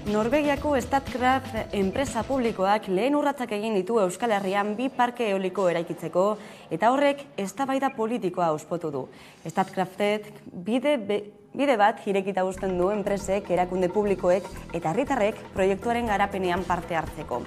Norvegiako Statkraft enpresa publikoak lehen urratsak egin ditu Euskal Herrian 2 parke eoliko eraikitzeko eta horrek eztabaida politikoa auspotu du. Statkraftek bide bat irekita uzten du enpresek, erakunde publikoek eta herritarrek proiektuaren garapenean parte hartzeko.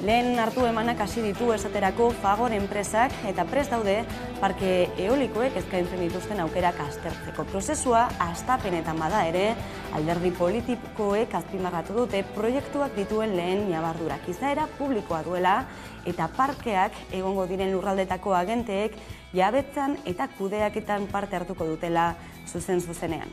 Lehen hartu emanak hasi ditu esaterako Fagor enpresak eta prest daude parke eolikoek eskaintzen dituzten aukerak aztertzeko. Prozesua hastapenetan bada ere, alderdi politikoek azpimarratu dute proiektuak dituen lehen ñabardurak izaera publikoa duela eta parkeak egongo diren lurraldetako agenteek jabetzan eta kudeaketan parte hartuko dutela zuzenean.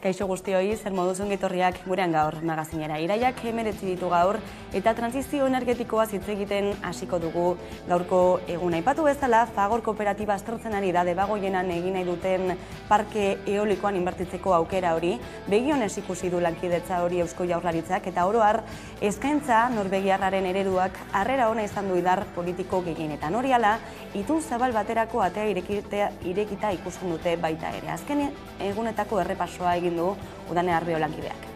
Kaixo guztioi, zer moduz ongitorriak gurean gaur magazinera. Iraiak 19 ditu gaur eta transizio energetikoaz hitz egiten hasiko dugu gaurko egun. Aipatu bezala, Fagor kooperatiba aztertzen ari da Debagoienan egin nahi duten parke eolikoan inbertitzeko aukera hori. Begionez ikusi du lankidetza hori Eusko Jaurlaritzak eta oro har eskaintza norvegiarraren ereduak harrera ona izan du idar politiko gehienetan. Hori hala, itun zabal baterako atea irekita ikusten dute baita ere. Azken egunetako errepasoa egin du Udane Arbeo lankideak.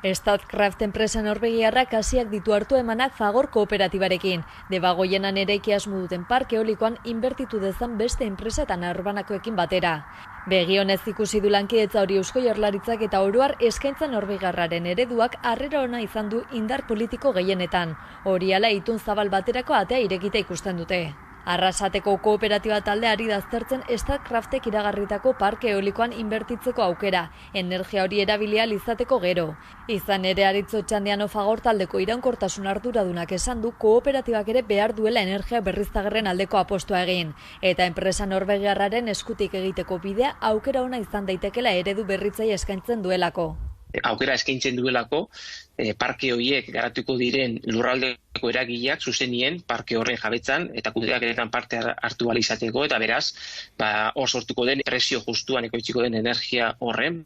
Statkraft enpresa norvegiarrak hasiak ditu hartu emanak Fagor kooperatibarekin. Debagoienan eraiki asmo duten parke eolikoan inbertitu dezan beste enpresa eta norbanakoekin batera. Begionez ikusi du lankidetza hori Eusko Jaurlaritzak eta oro har eskaintza norvegiarraren ereduak harrera ona izan du indar politiko gehienetan. Hori hala itun zabal baterako atea irekita ikusten dute. Arrasateko kooperatiba taldeari aztertzen Statkraftek iragarritako parke eolikoan inbertitzeko aukera, energia hori erabilia izateko gero. Izan ere Aritzo Txandiano Fagor taldeko iraunkortasun arduradunak esan du kooperatibak ere behar duela energia berriztagarrien aldeko apostua egin, eta enpresa norvegiarraren eskutik egiteko bidea aukera ona izan daitekela eredu berritzaile eskaintzen duelako. Aukera eskaintzen duelako, parke horiek garatuko diren lurraldeko eragileak zuzenien parke horren jabetzan eta kudeaketan parte hartu ahal izateko eta beraz, hor sortuko den prezio justuan ekoitziko den energia horren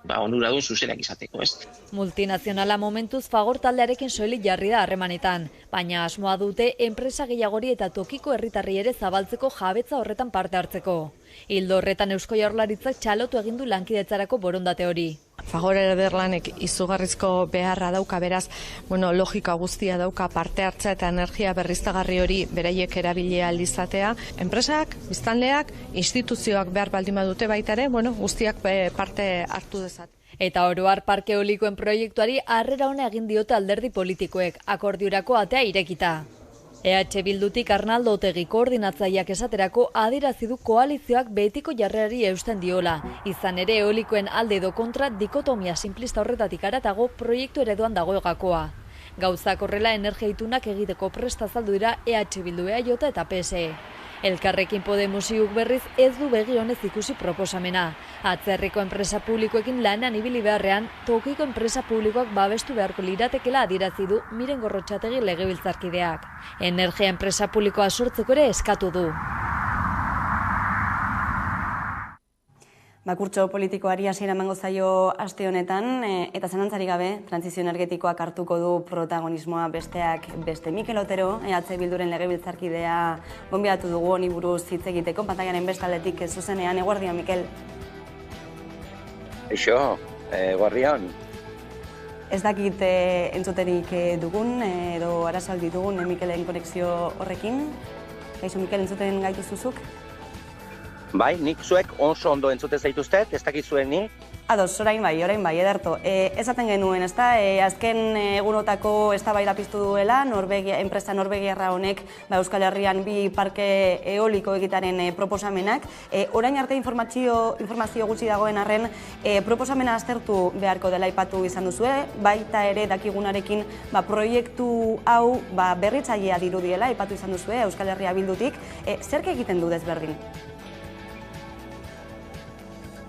onuradun zuzenak izateko, ez? Multinazionala momentuz Fagor taldearekin soilik jarri da harremanetan, baina asmoa dute enpresa gehiagori eta tokiko herritarri ere zabaltzeko jabetza horretan parte hartzeko. Ildo horretan Eusko Jaurlaritzak txalotu egin du lankidetzarako borondate hori. Fagor ederlanek izugarrizko beharra dauka, beraz, logika guztia dauka parte hartza eta energia berriztagarri hori beraiek erabilia aldizatea. Enpresak, biztanleak, instituzioak behar baldin badute baita ere, guztiak parte hartu dezat. Eta oro har parke eolikoen proiektuari harrera ona egin diote alderdi politikoek, akordiorako atea irekita. EH Bildutik Arnaldo Otegi koordinatzaileak esaterako adierazi du koalizioak betiko jarrerari eusten diola. Izan ere eolikoen alde edo kontra dikotomia simplista horretatik haratago proiektu ereduan dago gakoa. Gauzak horrela energia itunak egiteko prest azaldu dira EH Bildu, EAJ eta PSE. Elkarrekin Podemosiuk berriz ez du begi honez ikusi proposamena. Atzerriko enpresa publikoekin lanean ibili beharrean, tokiko enpresa publikoak babestu beharko liratekela adierazi du Miren Gorrotxategi legebiltzarkideak. Energia enpresa publikoa sortzeko ere eskatu du. Kurtso politikoari hasiera emango zaio aste honetan eta zalantzarik gabe trantsizio energetikoak hartuko du protagonismoa besteak beste. Mikel Otero, EH Bilduren legebiltzarkidea gonbidatu dugu honi buruz hitz egiteko, pantailaren beste aldetik zuzenean. Eguerdion, Mikel. Eixo, eguerdion. Ez dakit entzuterik dugun edo arazoak ditugun Mikelen konexio horrekin. Kaixo, Mikel, entzuten gaituzuzuk? Bai, nik zuek oso ondo entzute zaituztet, ez dakit zuen ni? Ados, orain bai, ederto. Esaten genuen, ezta, azken egunotako eztabaida piztu duela, enpresa norvegiarra honek Euskal Herrian 2 parke eoliko egitaren proposamenak. Orain arte informazio gutxi dagoen arren, proposamena aztertu beharko dela aipatu izan duzue, baita ere dakigunarekin proiektu hau berritzailea dirudiela aipatu izan duzue Euskal Herria Bildutik. Zerk egiten du desberdin?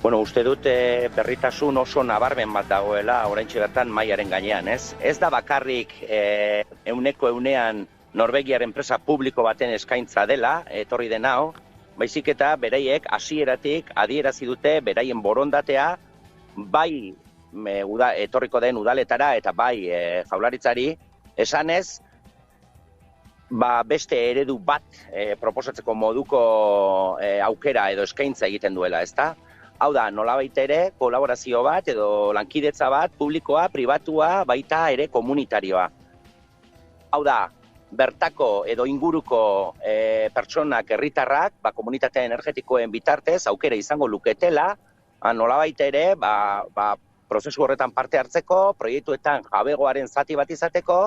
Uste dut berritasun oso nabarmen bat dagoela oraintxe bertan mahaiaren gainean, ez? Ez da bakarrik 100% Norvegiar enpresa publiko baten eskaintza dela, etorri den hau, baizik eta beraiek hasieratik adierazi dute beraien borondatea bai etorriko den udaletara eta bai Jaurlaritzari esanez beste eredu bat proposatzeko moduko aukera edo eskaintza egiten duela, ezta? Hau da, nolabait ere kolaborazio bat edo lankidetza bat publikoa, pribatua, baita ere komunitarioa. Hau da, bertako edo inguruko pertsonak, herritarrak, komunitate energetikoen bitartez aukera izango luketela, nolabait ere, prozesu horretan parte hartzeko, proiektuetan jabegoaren zati bat izateko,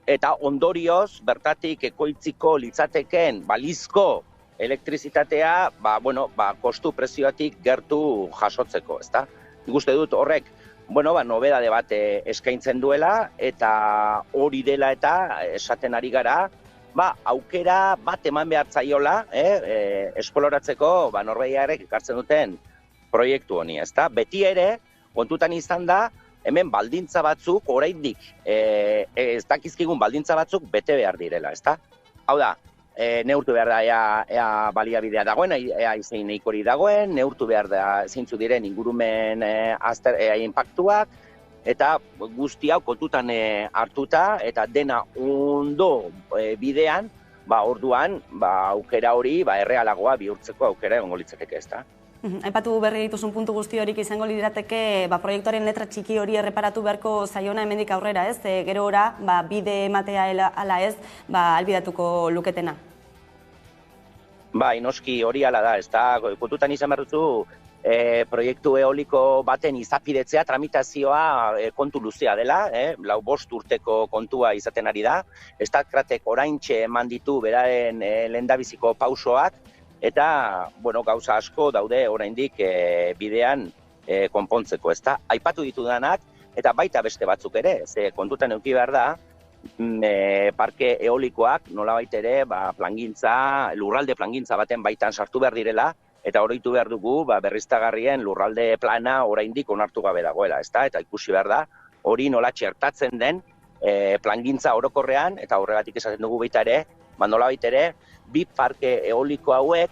eta ondorioz bertatik ekoitziko litzateken balizko elektrizitatea, kostu prezioatik gertu jasotzeko, ezta? Nik uste dut horrek, nobedade bat eskaintzen duela, eta hori dela eta esaten ari gara, aukera bat eman behar zaiola, esploratzeko Norvegiarrek ekartzen duten proiektu honi, ezta? Beti ere, kontutan izan da, hemen baldintza batzuk, oraindik ez dakizkigun baldintza batzuk bete behar direla, ezta? Hau da, neurtu behar da ea baliabidea dagoen, ea izan nahikori dagoen, neurtu behar da zeintzu diren ingurumen inpaktuak, eta guzti hau kontutan hartuta, eta dena ondo bidean, orduan, aukera hori errealagoa bihurtzeko aukera egongo litzateke, ezta? Aipatu berri dituzun puntu guzti horik izango lirateke proiektuaren letra txiki hori erreparatu beharko zaiona hemendik aurrera, ez? Gero ora, bide ematea ala ez, albidatuko luketena. Noski hori ala da, ez da, kontutan izan behar duzu, proiektu eoliko baten izapidetzea, tramitazioa kontu luzea dela, 4 urteko kontua izaten ari da, Statkratek oraintxe eman ditu beraren lehendabiziko pausoak, eta, gauza asko daude oraindik bidean konpontzeko, ezta? Aipatu ditudanak, eta baita beste batzuk ere, ze kontutan eduki behar da, parke eolikoak nolabait ere lurralde plangintza baten baitan sartu behar direla, eta oroitu behar dugu berriztagarrien lurralde plana oraindik onartu gabe dagoela, ezta? Eta ikusi behar da, hori nola txertatzen den plangintza orokorrean, eta horregatik esaten dugu baita ere, nolabait ere, bi parke eoliko hauek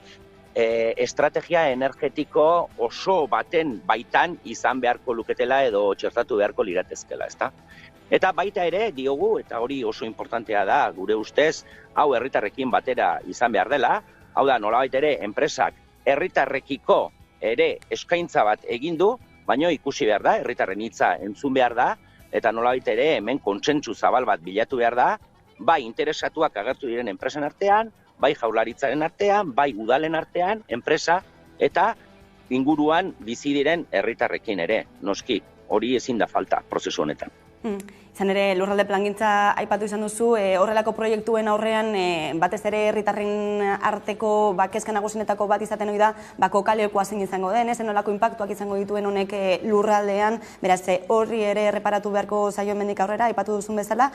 estrategia energetiko oso baten baitan izan beharko luketela edo txertatu beharko liratezkela, ezta? Eta baita ere diogu, eta hori oso importantea da, gure ustez, hau herritarrekin batera izan behar dela, hau da, nolabait ere, enpresak herritarrekiko ere eskaintza bat egin du, baina ikusi behar da, herritarren hitza entzun behar da, eta nolabait ere hemen kontsentsu zabal bat bilatu behar da, bai interesatuak agertu diren enpresen artean, bai jaurlaritzaren artean, bai udalen artean, enpresa eta inguruan bizi diren herritarrekin ere, noski, hori ezin da falta prozesu honetan. Izan ere, lurralde plangintza aipatu izan duzu, horrelako proiektuen aurrean, batez ere herritarren arteko kezka nagusienetako bat izaten ohi da, kokalekoa zein izango den, nolako inpaktuak izango dituen honek lurraldean, beraz, horri ere erreparatu beharko zaio hemendik aurrera, aipatu duzun bezala,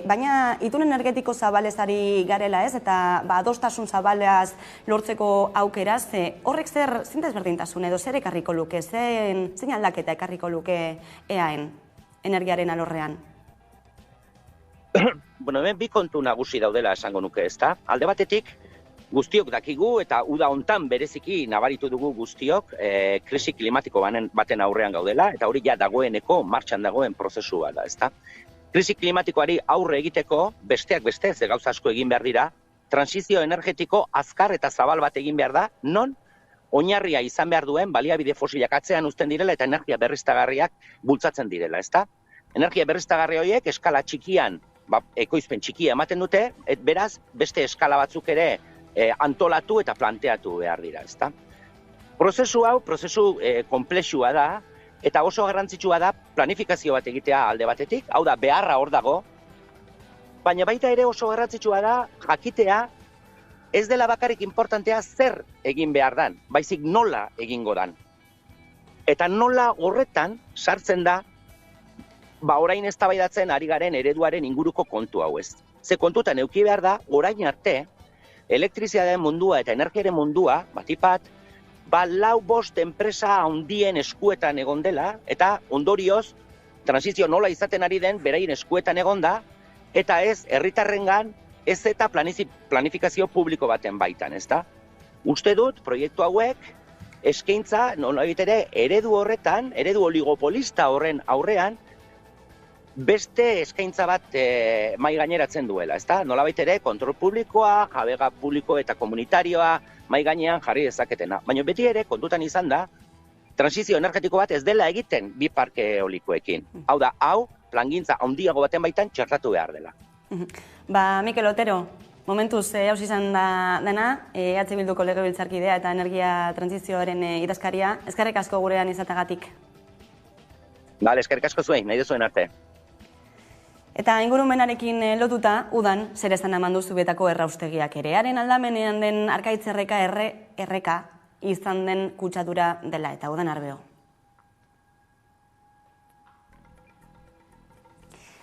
baina itun energetiko zabalezari garela ez, eta adostasun zabalaz lortzeko aukeraz, horrek zein desberdintasun edo zer ekarriko luke, zein aldaketa ekarriko luke EAen? Energiaren alorrean? Hemen bi kontu nagusi daudela esango nuke, ezta? Alde batetik, guztiok dakigu eta uda hontan bereziki nabaritu dugu guztiok krisi klimatiko baten aurrean gaudela, eta hori ja dagoeneko martxan dagoen prozesua da, ezta? Krisi klimatikoari aurre egiteko, besteak beste, ze gauza asko egin behar dira, transizio energetiko azkar eta zabal bat egin behar da, non oinarria izan behar duen baliabide fosilak atzean uzten direla eta energia berriztagarriak bultzatzen direla, ezta? Energia berriztagarri horiek eskala txikian, ekoizpen txikia ematen dute, beraz beste eskala batzuk ere antolatu eta planteatu behar dira, ezta? Prozesu hau, prozesu konplexua da, eta oso garrantzitsua da planifikazio bat egitea alde batetik, hau da beharra hor dago, baina baita ere oso garrantzitsua da jakitea ez dela bakarrik importantea zer egin behar dan, baizik nola egingo dan. Eta nola horretan sartzen da, orain eztabaidatzen ari garen ereduaren inguruko kontu hau ez. Ze kontutan eduki behar da, orain arte, elektrizitatearen mundua eta energiaren mundua, batipat, 4-5 enpresa handien eskuetan egon dela, eta ondorioz, transizio nola izaten ari den, beraien eskuetan egon da, eta ez herritarrengan, ez eta planifikazio publiko baten baitan, ezta? Uste dut, proiektu hauek, eskaintza, nolabait ere, eredu horretan, eredu oligopolista horren aurrean, beste eskaintza bat mai gaineratzen duela, ezta? Nolabait ere kontrol publikoa, jabega publiko eta komunitarioa mai gainean jarri dezaketena. Baina beti ere kontutan izan da transizio energetiko bat ez dela egiten bi parke eolikoekin. Hau da, plangintza handiago baten baitan txertatu behar dela. Mikel Otero, momentuz hauz izan da dena, EH Bilduko legebiltzarkidea eta energia transizioaren idazkaria. Eskerrik asko gurean izategatik. Bale, eskerrik asko zuen, nahi duzuen arte. Eta ingurumenarekin lotuta, udan, zer estan eman du Zubietako erraustegiak ere. Haren aldamenean den Arkaitz erreka izan den kutsadura dela, eta udan Arbeo.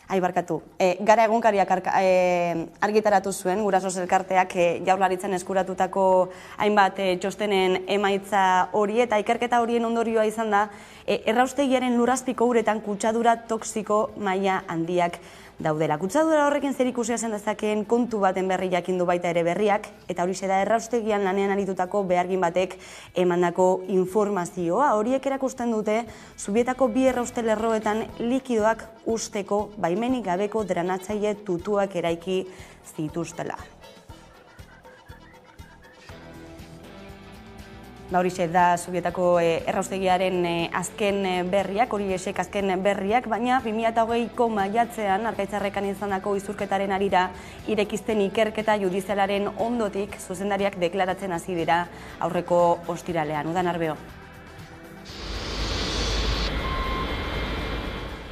Barkatu. Gara egunkariak argitaratu zuen, Gurasos elkarteak Jaurlaritzan eskuratutako hainbat txostenen emaitza hori, eta ikerketa horien ondorioa izan da, erraustegiaren lurrazpiko uretan kutsadura toxiko maila handiak daudela. Kutsadura horrekin zerikusia zen dezakeen kontu baten berri jakindu baita ere berriak, eta horixe da erraustegian lanean aritutako behargin batek emandako informazioa. Horiek erakusten dute, Zubietako bi errauste lerroetan likidoak usteko baimenik gabeko drenatzaile tutuak eraiki zituztela. Horixe da Zubietako erraustegiaren azken berriak, horiexek azken berriak, baina 2020ko maiatzean Arkaitzarrekan izandako izurketaren harira irekizten ikerketa judizialaren ondotik zuzendariak deklaratzen hasi dira aurreko ostiralean. Udan Arbeo.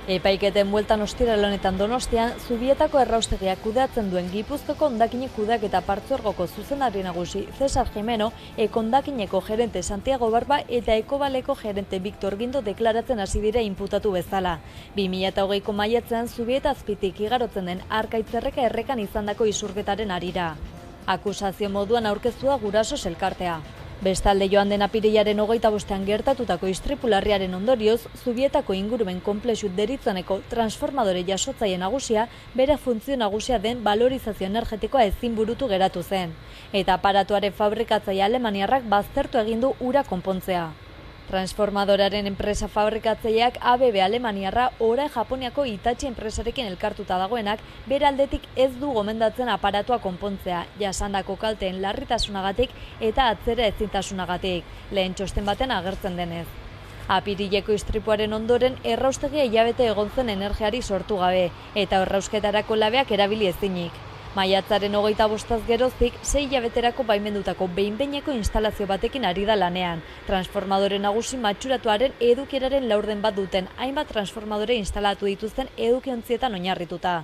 Epaiketen bueltan ostiral honetan Donostian, Zubietako erraustegiak kudeatzen duen Gipuzkoako hondakinek kudeaketa partzuergoko zuzendari nagusi Cesar Jimeno, Ekondakineko gerente Santiago Barba eta Ekobaleko gerente Victor Guindo deklaratzen hasi dira inputatu bezala. 2020ko maiatzean Zubieta azpitik igarotzen den Arkaitzerreka errekan izandako isurketaren harira. Akusazio moduan aurkeztu da Gurasos elkartea. Bestalde joan den apirilaren 25ean gertatutako istripu larriaren ondorioz, Zubietako ingurumen konplexu deritzoneko transformadore jasotzaile nagusia, bere funtzio nagusia den balorizazio energetikoa ezin burutu geratu zen. Eta aparatuaren fabrikatzaile alemaniarrak baztertu egin du ura konpontzea. Transformadoraren enpresa fabrikatzaileak ABB Alemaniarra orain Japoniako Hitachi enpresarekin elkartuta dagoenak bere aldetik ez du gomendatzen aparatua konpontzea, jasandako kalteen larritasunagatik eta atzera ezintasunagatik, lehen txosten baten agertzen denez. Apirileko istripuaren ondoren erraustegia hilabete egon zen energiari sortu gabe eta errausketarako labeak erabili ezinik. Maiatzaren 25 geroztik, 6 hilabeterako baimendutako behin-behineko instalazio batekin ari da lanean. Transformadore nagusi matxuratuaren edukieraren laurden bat duten hainbat transformadore instalatu dituzten edukiontzietan oinarrituta.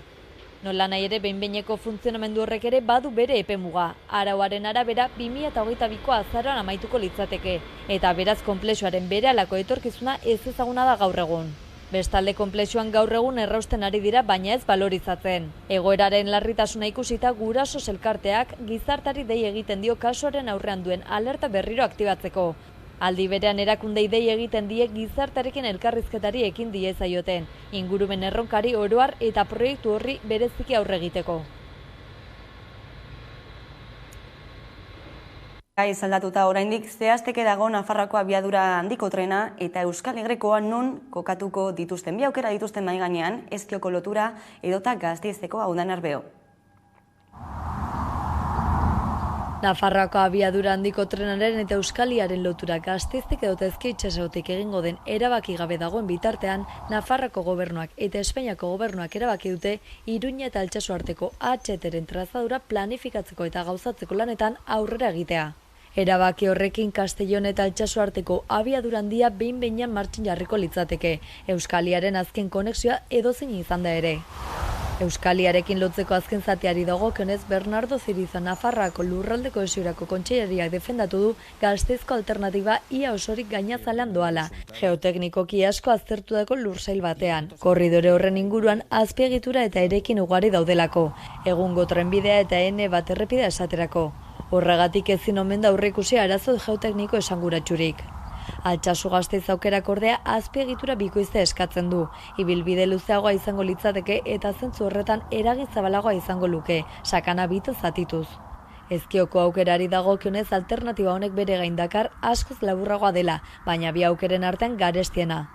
Nola nahi ere behin-behineko funtzionamendu horrek ere badu bere epemuga. Arauaren arabera 2022ko azaroan amaituko litzateke, eta beraz konplexuaren berehalako etorkizuna ez ezaguna da gaur egun. Bestalde konplexuan gaur egun errausten ari dira, baina ez balorizatzen. Egoeraren larritasuna ikusita Gurasos elkarteak gizartari dei egiten dio kasuaren aurrean duen alerta berriro aktibatzeko. Aldi berean erakundei dei egiten die gizartarekin elkarrizketari ekin diezaioten, ingurumen erronkari oroar eta proiektu horri bereziki aurre egiteko. Aldatuta oraindik zehazteke dago Nafarroako abiadura handiko trena eta Euskal Egrekoa non kokatuko dituzten. Bi aukera dituzten mahai gainean, Ezkioko lotura edota Gasteizeko Udan Arbeo. Nafarroako abiadura handiko trenaren eta Euskaliaren lotura Gasteiztik edota Ezkio itsasotik egingo den erabaki gabe dagoen bitartean, Nafarroako gobernuak eta Espainiako gobernuak erabaki dute Iruña eta Altsasu arteko AHT-ren trazadura planifikatzeko eta gauzatzeko lanetan aurrera egitea. Erabaki horrekin Castellon eta Altsasu arteko abiadura handia behin-behinean martxan jarriko litzateke, Euskaliaren azken konexioa edozein izan da ere. Euskaliarekin lotzeko azken zatiari dagokionez Bernardo Ziriza Nafarroako lurralde kohesiorako kontseilariak defendatu du Gasteizko alternatiba ia osorik gainazalean doala, geoteknikoki asko aztertutako lursail batean. Korridore horren inguruan azpiegitura eta erekin ugari daudelako, egungo trenbidea eta N bat errepidea esaterako. Horregatik ezin omen da aurreikusi arazo geotekniko esanguratsurik. Altsasu Gasteiz aukerak ordea azpiegitura bikoizte eskatzen du. Ibilbide luzeagoa izango litzateke eta zentzu horretan eragin zabalagoa izango luke, sakana bit zatituz. Ezkioko aukerari dagokionez alternatiba honek bere gain dakar askoz laburragoa dela, baina bi aukeren artean garestiena.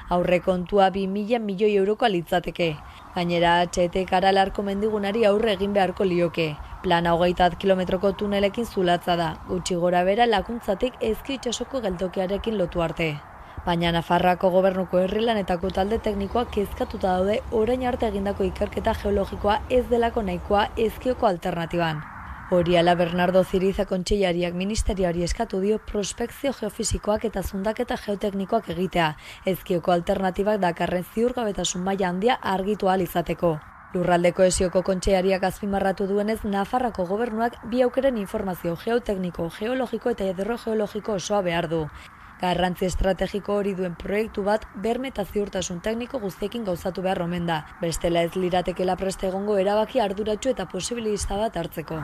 Aurrekontua 2.000 milioi euroko litzateke. Gainera, HT Aralarko mendigunari aurre egin beharko lioke. Plana 20 kilometroko tunelekin zulatza da, gutxi gora bera lakuntzatik Ezkio itsasoko geltokiarekin lotu arte. Baina Nafarroako gobernuko herrilanetako talde teknikoak kezkatuta daude orain arte egindako ikerketa geologikoa ez delako nahikoa Ezkioko alternatiban. Hori ala Bernardo Ziriza kontseilariak ministerioari eskatu dio prospekzio geofisikoak eta zundaketa geoteknikoak egitea, Ezkioko alternatibak dakarren ziurgabetasun maila handia argitu ahal izateko. Lurralde Kohesioko kontseilariak azpimarratu duenez, Nafarroako gobernuak bi aukeren informazio geotekniko, geologiko eta hidrogeologiko osoa behar du. Garrantzi estrategiko hori duen proiektu bat berme eta ziurtasun tekniko guztiekin gauzatu behar omen da. Bestela ez liratekela preste egongo erabaki arduratsu eta posibilista bat hartzeko.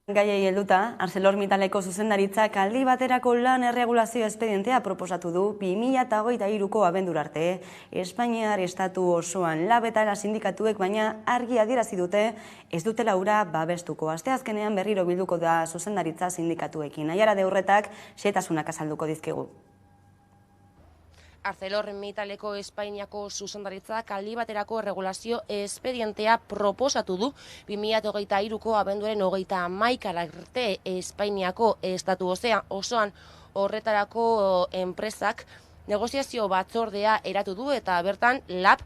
Gaiei helduta, ArcelorMittaleko zuzendaritzak aldi baterako lan erregulazio espedientea proposatu du 2023ko abendur arte. Espainiar estatu osoan lab eta sindikatuek baina argi adierazi dute ez dutela hura babestuko. Asteazkenean berriro bilduko da zuzendaritza sindikatuekin. Aiara de Urretak xehetasunak azalduko dizkigu. ArcelorMittaleko Espainiako zuzendaritzak aldi baterako erregulazio espedientea proposatu du 2023ko abenduaren 31 arte Espainiako estatu osoan. Horretarako enpresak negoziazio batzordea eratu du eta bertan LAB,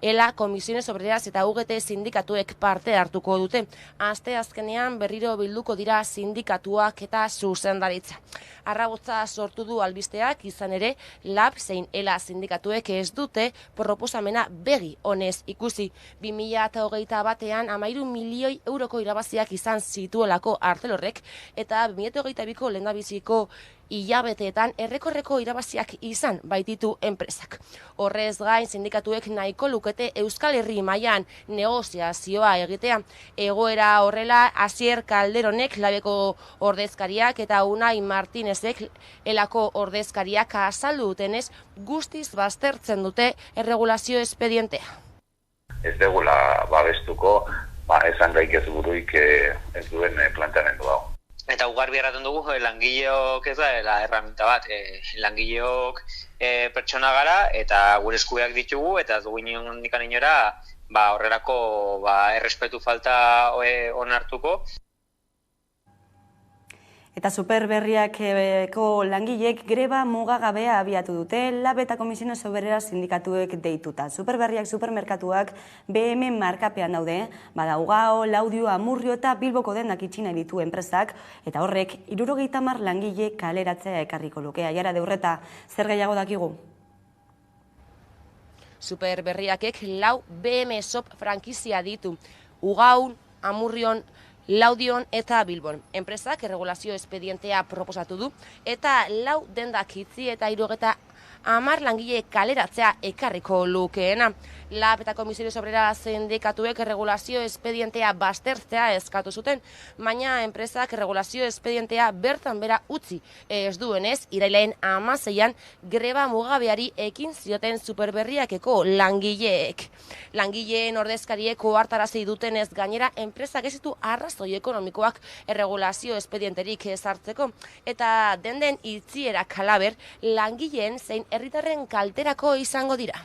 ELA, Comisiones Obreras eta UGT sindikatuek parte hartuko dute. Asteazkenean berriro bilduko dira sindikatuak eta zuzendaritza. Arrabotza sortu du albisteak, izan ere LAB zein ELA sindikatuek ez dute proposamena begi onez ikusi. 2021ean 13 milioi euroko irabaziak izan zituelako Arcelorrek eta 2022ko lehendabiziko hilabeteetan errekorreko irabaziak izan baititu enpresak. Horrez gain sindikatuek nahiko lukete Euskal Herri mailan negoziazioa egitea. Egoera horrela Asier Calderonek labeko ordezkariak eta Unai Martinezek elako ordezkariak azaldu dutenez guztiz baztertzen dute erregulazio espedientea. Ez degula babestuko, esan gaik ez buruik ez duen planteamendu hau. Eta ugarbi erraten dugu, langileok ez da erraminta bat. Langileok pertsona gara eta gure eskubideak ditugu eta dugu inondikan inora horrelako errespetu falta onartuko. Eta Superberriako langileek greba mugagabea abiatu dute, LAB eta Comisiones Obreras sindikatuek deituta. Superberriak supermerkatuak BM markapean daude, Ugao, Laudio, Amurrio eta Bilboko denak itxina ditu enpresak, eta horrek 70 langile kaleratzea ekarriko luke. Aiara de Urreta, zer gehiago dakigu? Superberriakek 4 BM Shop frankizia ditu. Ugaun, Amurrion, Laudion eta Bilbon. Enpresak erregulazio espedientea proposatu du eta 4 dendak itzi eta 70 langile kaleratzea ekarriko lukeena. LAB eta Comisiones Obreras sindikatuek erregulazio espedientea baztertzea eskatu zuten, baina enpresak erregulazio espedientea bertan bera utzi ez duenez, irailean 16an greba mugabeari ekin zioten Superberriakeko langileek. Langileen ordezkariek ohartarazi dutenez gainera enpresak ez ditu arrazoi ekonomikoak erregulazio espedienterik ezartzeko eta den itziera kalaber langileen zein herritarren kalterako izango dira.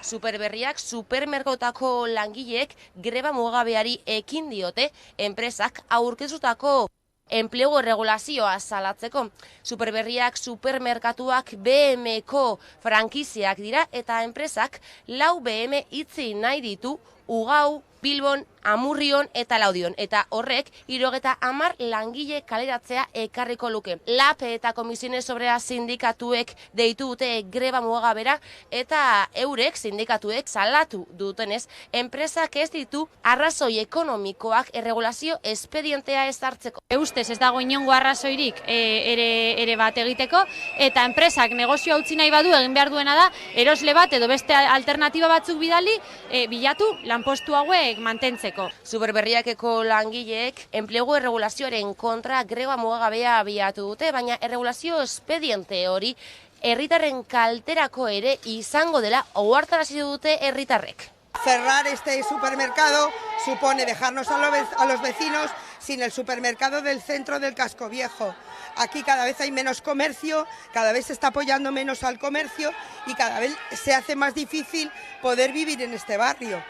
Superberriak supermerkotako langileek greba mugabeari ekin diote enpresak aurkezutako enplegu erregulazioa salatzeko. Superberriak supermerkatuak BMko frankiziak dira eta enpresak 4 BM itzi nahi ditu Ugau, Bilbon, Amurrion eta Laudion. Eta horrek 70 langile kaleratzea ekarriko luke. LAB eta Comisiones Obreras sindikatuek deitu dute greba mugagabera eta eurek sindikatuek salatu dutenez enpresak ez ditu arrazoi ekonomikoak erregulazio espedientea ezartzeko. Ustez ez dago inongo arrazoirik ere bat egiteko eta enpresak negozioa utzi nahi badu egin behar duena da erosle bat edo beste alternatiba batzuk bilatu lanpostu hauek mantentzeko. Superberriakeko langileek enplegu erregulazioaren kontra greba mugagabea abiatu dute, baina erregulazio espediente hori herritarren kalterako ere izango dela ohartarazi dute herritarrek. Cerrar este supermercado supone dejarnos a los vecinos sin el supermercado del centro del Casco Viejo. Aquí cada vez hay menos comercio, cada vez se está apoyando menos al comercio y cada vez se hace más difícil poder vivir en este barrio.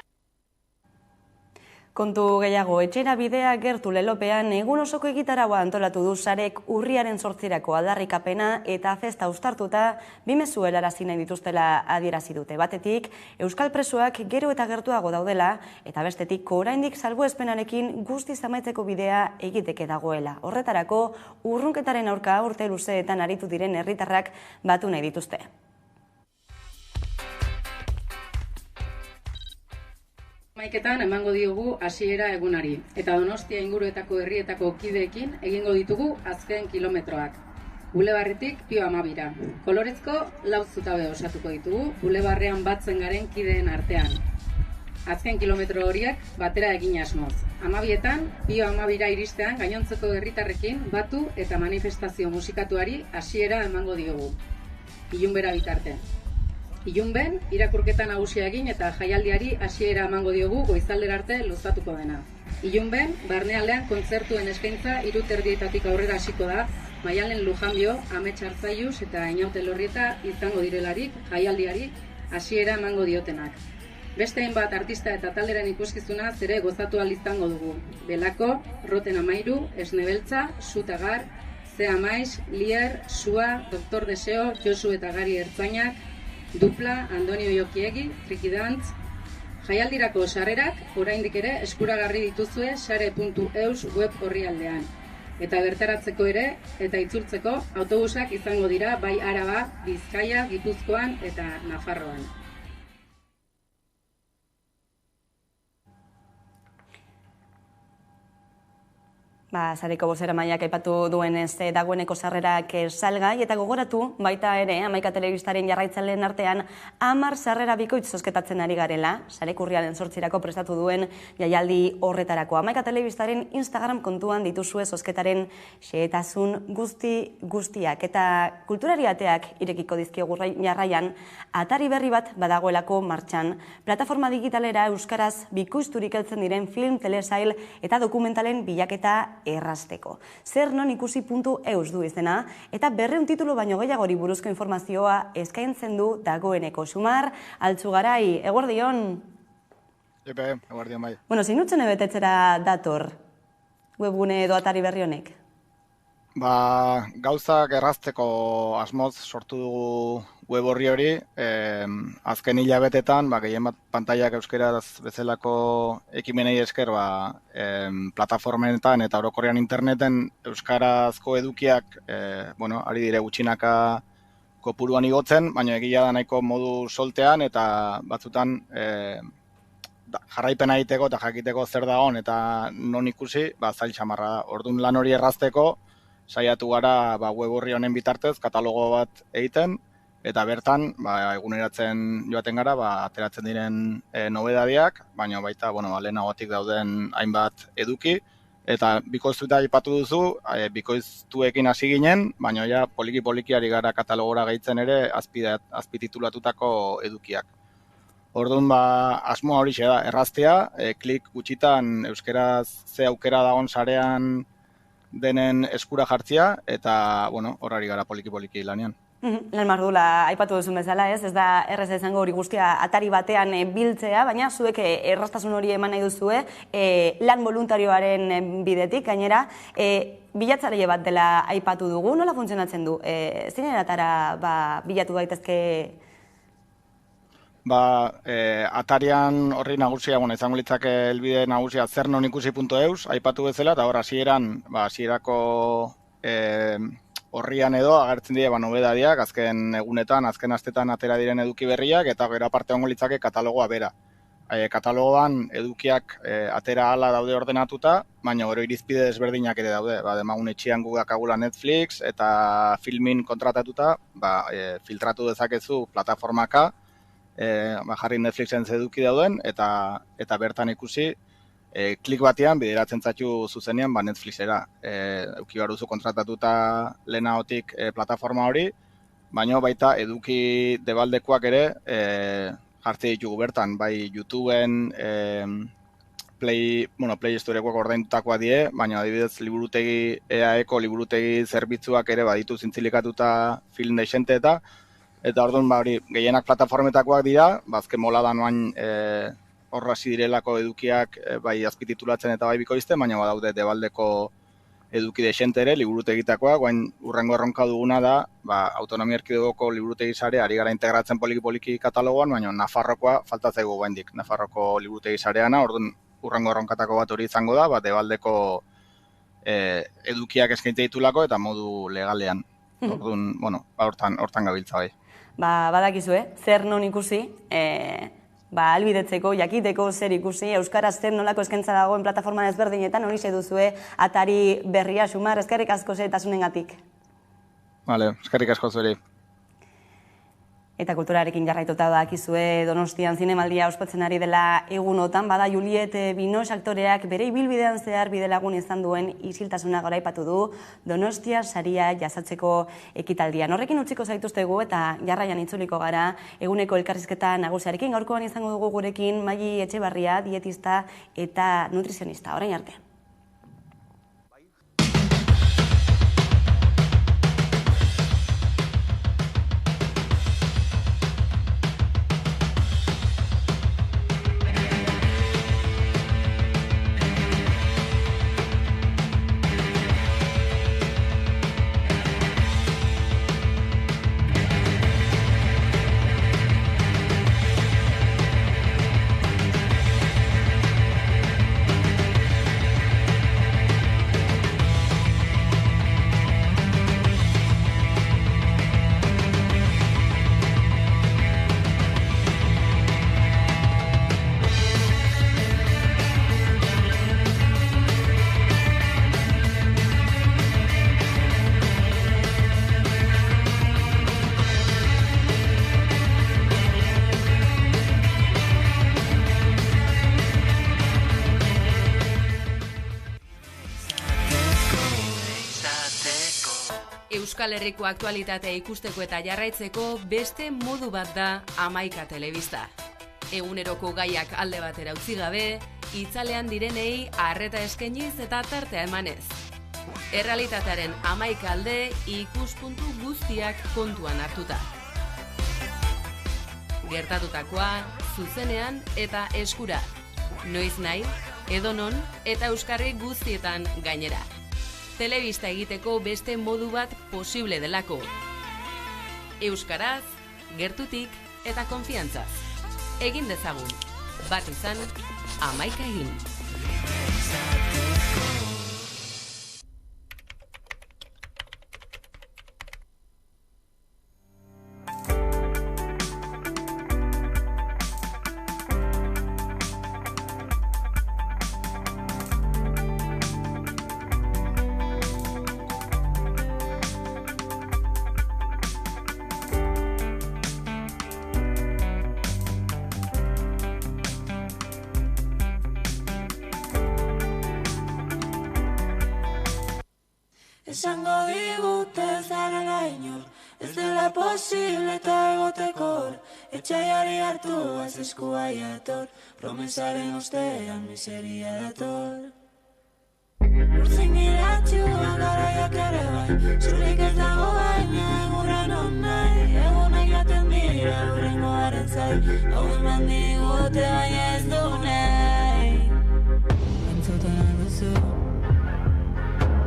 Kontu gehiago, etxera bidea gertu lelopean egun osoko egitaragoa antolatu du sarek urriaren 8 aldarrikapena eta festa uztartuta bi mezu helarazi nahi dituztela adierazi dute. Batetik, euskal presoak gero eta gertuago daudela eta bestetik oraindik salbuespenarekin guztiz amaitzeko bidea egiteke dagoela. Horretarako, urrunketaren aurka urte luzeetan aritu diren herritarrak batu nahi dituzte. Maiketan emango diogu hasiera egunari, eta Donostia inguruetako herrietako kideekin egingo ditugu azken kilometroak. Bulebarritik Pio Amabira. Kolorezko 4 zutabe osatuko ditugu, bulebarrean batzen garen kideen artean. Azken kilometro horiek batera egin asmoz. Amabietan, Pio Amabira iristean gainontzeko herritarrekin batu eta manifestazio musikatuari hasiera emango diogu. Ilunbera bitarte. Ilunben, irakurketa nagusia egin eta jaialdiari hasiera emango diogu goizaldera arte luzatuko dena. Ilunben, barnealdean kontzertuen eskaintza 3:30 aurrera hasiko da, Maialen Lujanbio, Amets Arzaius eta Inaute Lorrieta izango direlarik jaialdiari hasiera emango diotenak. Beste hainbat artista eta talderen ikuskizuna ere gozatu ahal izango dugu. Belako, Roten Amairu, Esnebeltza, Sutagar, Zea Maiz, Lier, Sua, Doktor Deseo, Josu eta Gari Ertzainak, Dupla, Andonio Jokiegi, Trikidantz. Jaialdirako sarrerak oraindik ere eskuragarri dituzue sare.eus web orrialdean. Eta bertaratzeko ere eta itzultzeko autobusak izango dira bai Araba, Bizkaia, Gipuzkoan eta Nafarroan. Sareko bozeramaileak aipatu duenez dagoeneko sarrerak salgai eta gogoratu baita ere Hamaika Telebistaren jarraitzaileen artean 10 sarrera bikoitz zozketatzen ari garela, sarek urriaren 8 prestatu duen jaialdi horretarako. Hamaika Telebistaren Instagram kontuan dituzue zozketaren xehetasun guztiak eta kulturari ateak irekiko dizkiogu jarraian atari berri bat badagoelako martxan. Plataforma digitalera euskaraz bikoizturik heltzen diren film, telesail eta dokumentalen bilaketa errasteko. Zer non ikusi.eus du izena, eta 200 titulu baino gehiagori buruzko informazioa eskaintzen du dagoeneko. Xumar, Altzugarai, eguerdion? Epe, eguerdion bai. Bueno, zinutzen betetzera dator webgune edo atari berri honek? Gauzak errazteko asmoz sortu dugu web horri hori, azken hilabetetan, gehien bat pantaiak euskeraz bezalako ekimenei esker, plataformenetan eta orokorrean interneten euskarazko edukiak, ari dire gutxinaka kopuruan igotzen, baina egia da nahiko modu soltean eta batzutan jarraipena egiteko eta jakiteko zer dagoen eta non ikusi, zail xamarra da. Orduan lan hori errazteko, saiatu gara web horri honen bitartez katalogo bat egiten, eta bertan eguneratzen joaten gara ateratzen diren nobedadiak, baina baita lehenagotik dauden hainbat eduki, eta bikoiztuta aipatu duzu, bikoiztuekin hasi ginen, baina ja poliki-poliki ari gara katalogora gehitzen ere azpititulatutako edukiak. Orduan asmoa hori da, erraztea, klik gutxitan euskeraz ze aukera dagoen sarean denen eskura jartzia, eta horari gara poliki-poliki lanean. Lan mardula aipatu duzun bezala, ez da erreza izango hori guztia atari batean biltzea, baina zuek erraztasun hori eman nahi duzue, lan voluntarioaren bidetik, gainera, bilatzaile bat dela aipatu dugu, nola funtzionatzen du? Zein eratara bilatu daitezke? Atarian horri nagusia, izango litzake helbide nagusia zernonikusi.eus, aipatu bezala, eta hor hasierako horrian edo agertzen dira nobedadiak, azken egunetan, azken astetan atera diren eduki berriak, eta gero aparte ongo litzake katalogoa bera. Katalogoan edukiak atera hala daude ordenatuta, baina gero irizpide desberdinak ere daude. Demagun etxian gugak agula Netflix eta filmin kontratatuta, filtratu dezakezu plataformaka, jarri Netflixen eduki dauden, eta bertan ikusi, klik batean bideratzen zaitu zuzenean Netflixera. Eduki behar duzu kontratatuta lehenagotik plataforma hori, baina baita eduki debaldekoak ere jartze ditugu bertan, bai YouTubeen Play Storekoak ordaindutakoa die, baina adibidez EAEko liburutegi zerbitzuak ere baditu zintzilikatuta film dexente eta orduan gehienak plataformetakoak dira, azken molada noain horra hasi direlako edukiak bai azpititulatzen eta bai bikoizten, baina badaude debaldeko eduki dexente ere, liburutegitakoak, guain urrengo erronka duguna da, autonomia erkidegoko liburutegi sare ari gara integratzen poliki-poliki katalogoan, baina Nafarrokoa falta zaigu guaindik, Nafarroko liburutegi sareana, orduan urrengo erronkatako bat hori izango da, debaldeko edukiak eskaintza ditulako eta modu legalean. Orduan, hortan gabiltza bai. Badakizu, zer non ikusi, albidetzeko, jakiteko zer ikusi, euskaraz zer nolako eskaintza dagoen plataforma ezberdinetan, hori duzue atari berria Xumar, eskerrik asko zetasunengatik. Vale, eskerrik asko zuri. Eta kulturarekin jarraituta dakizue Donostian zinemaldia ospatzen ari dela egunotan, bada Juliet Binoche aktoreak bere ibilbidean zehar bidelagun izan duen isiltasuna goraipatu du Donostia saria jasatzeko ekitaldian. Horrekin utziko zaituztegu eta jarraian itzuliko gara eguneko elkarrizketa nagusiarekin. Gaurkoan izango dugu gurekin Maili Etxebarria, dietista eta nutrizionista. Orain arte. Euskal Herriko aktualitatea ikusteko eta jarraitzeko beste modu bat da Hamaika Telebista. Eguneroko gaiak alde batera utzi gabe, itzalean direnei arreta eskainiz eta tartea emanez. Errealitatearen 11 alde ikuspuntu guztiak kontuan hartuta. Gertatutakoa, zuzenean eta eskura. Noiz nahi, edonon eta euskarri guztietan gainera. Telebista egiteko beste modu bat posible delako. Euskaraz, gertutik eta konfiantzaz. Egin dezagun, bat izan, 11 egin. Esango digute zarela inor, ez dela posible eta egoteko hor, etxaiari hartu az eskua jator, promesaren ostean miseria dator. Urtzen giratxua garaiak ere bai, zurik ez dago baina eguren on nahi, egunak jaten dira urrengoaren zai, hau eman digute baina ez du nahi. Entzuten alduzu,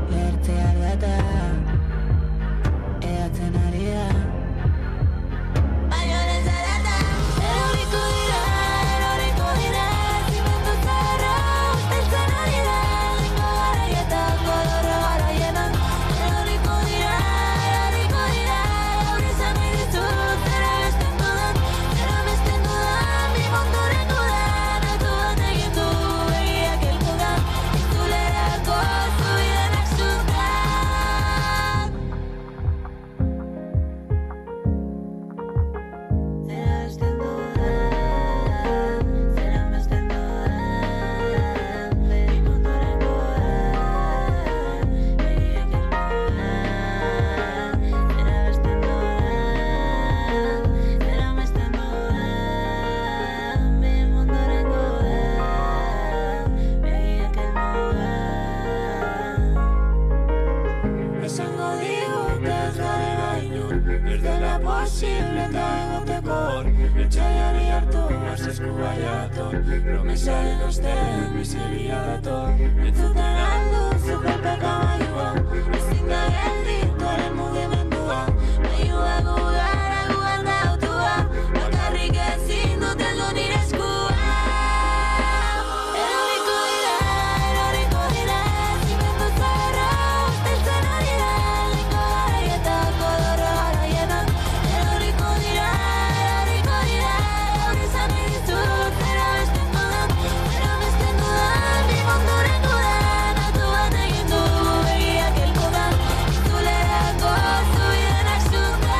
Lertea eatzen ari da. Baina ez zarata, eroriko dira, zimendu zarra, usteltzen ari da, zingo garaietan, godorra garaietan. Eroriko dira, gaur izan nahi ditut, zera besten dudan, bi montureko da, dator, promesaren ostean miseria dator. Entzuten aldu superpeka baiua, ezin da gelditu ere mugimendua. Baiua gugara gugan dautua, bakarrik ezin dut heldu nire eskua. Eroriko dira, zimendu zaharra, usteltzen ari da, egingo garaietako dorra garaietan. Eroriko dira, gaur izan nahi ditut, zera besten dudan, bi munduren dudan, atu bat egin dugu begiak elkotan, itzulerako zubidenak zundan.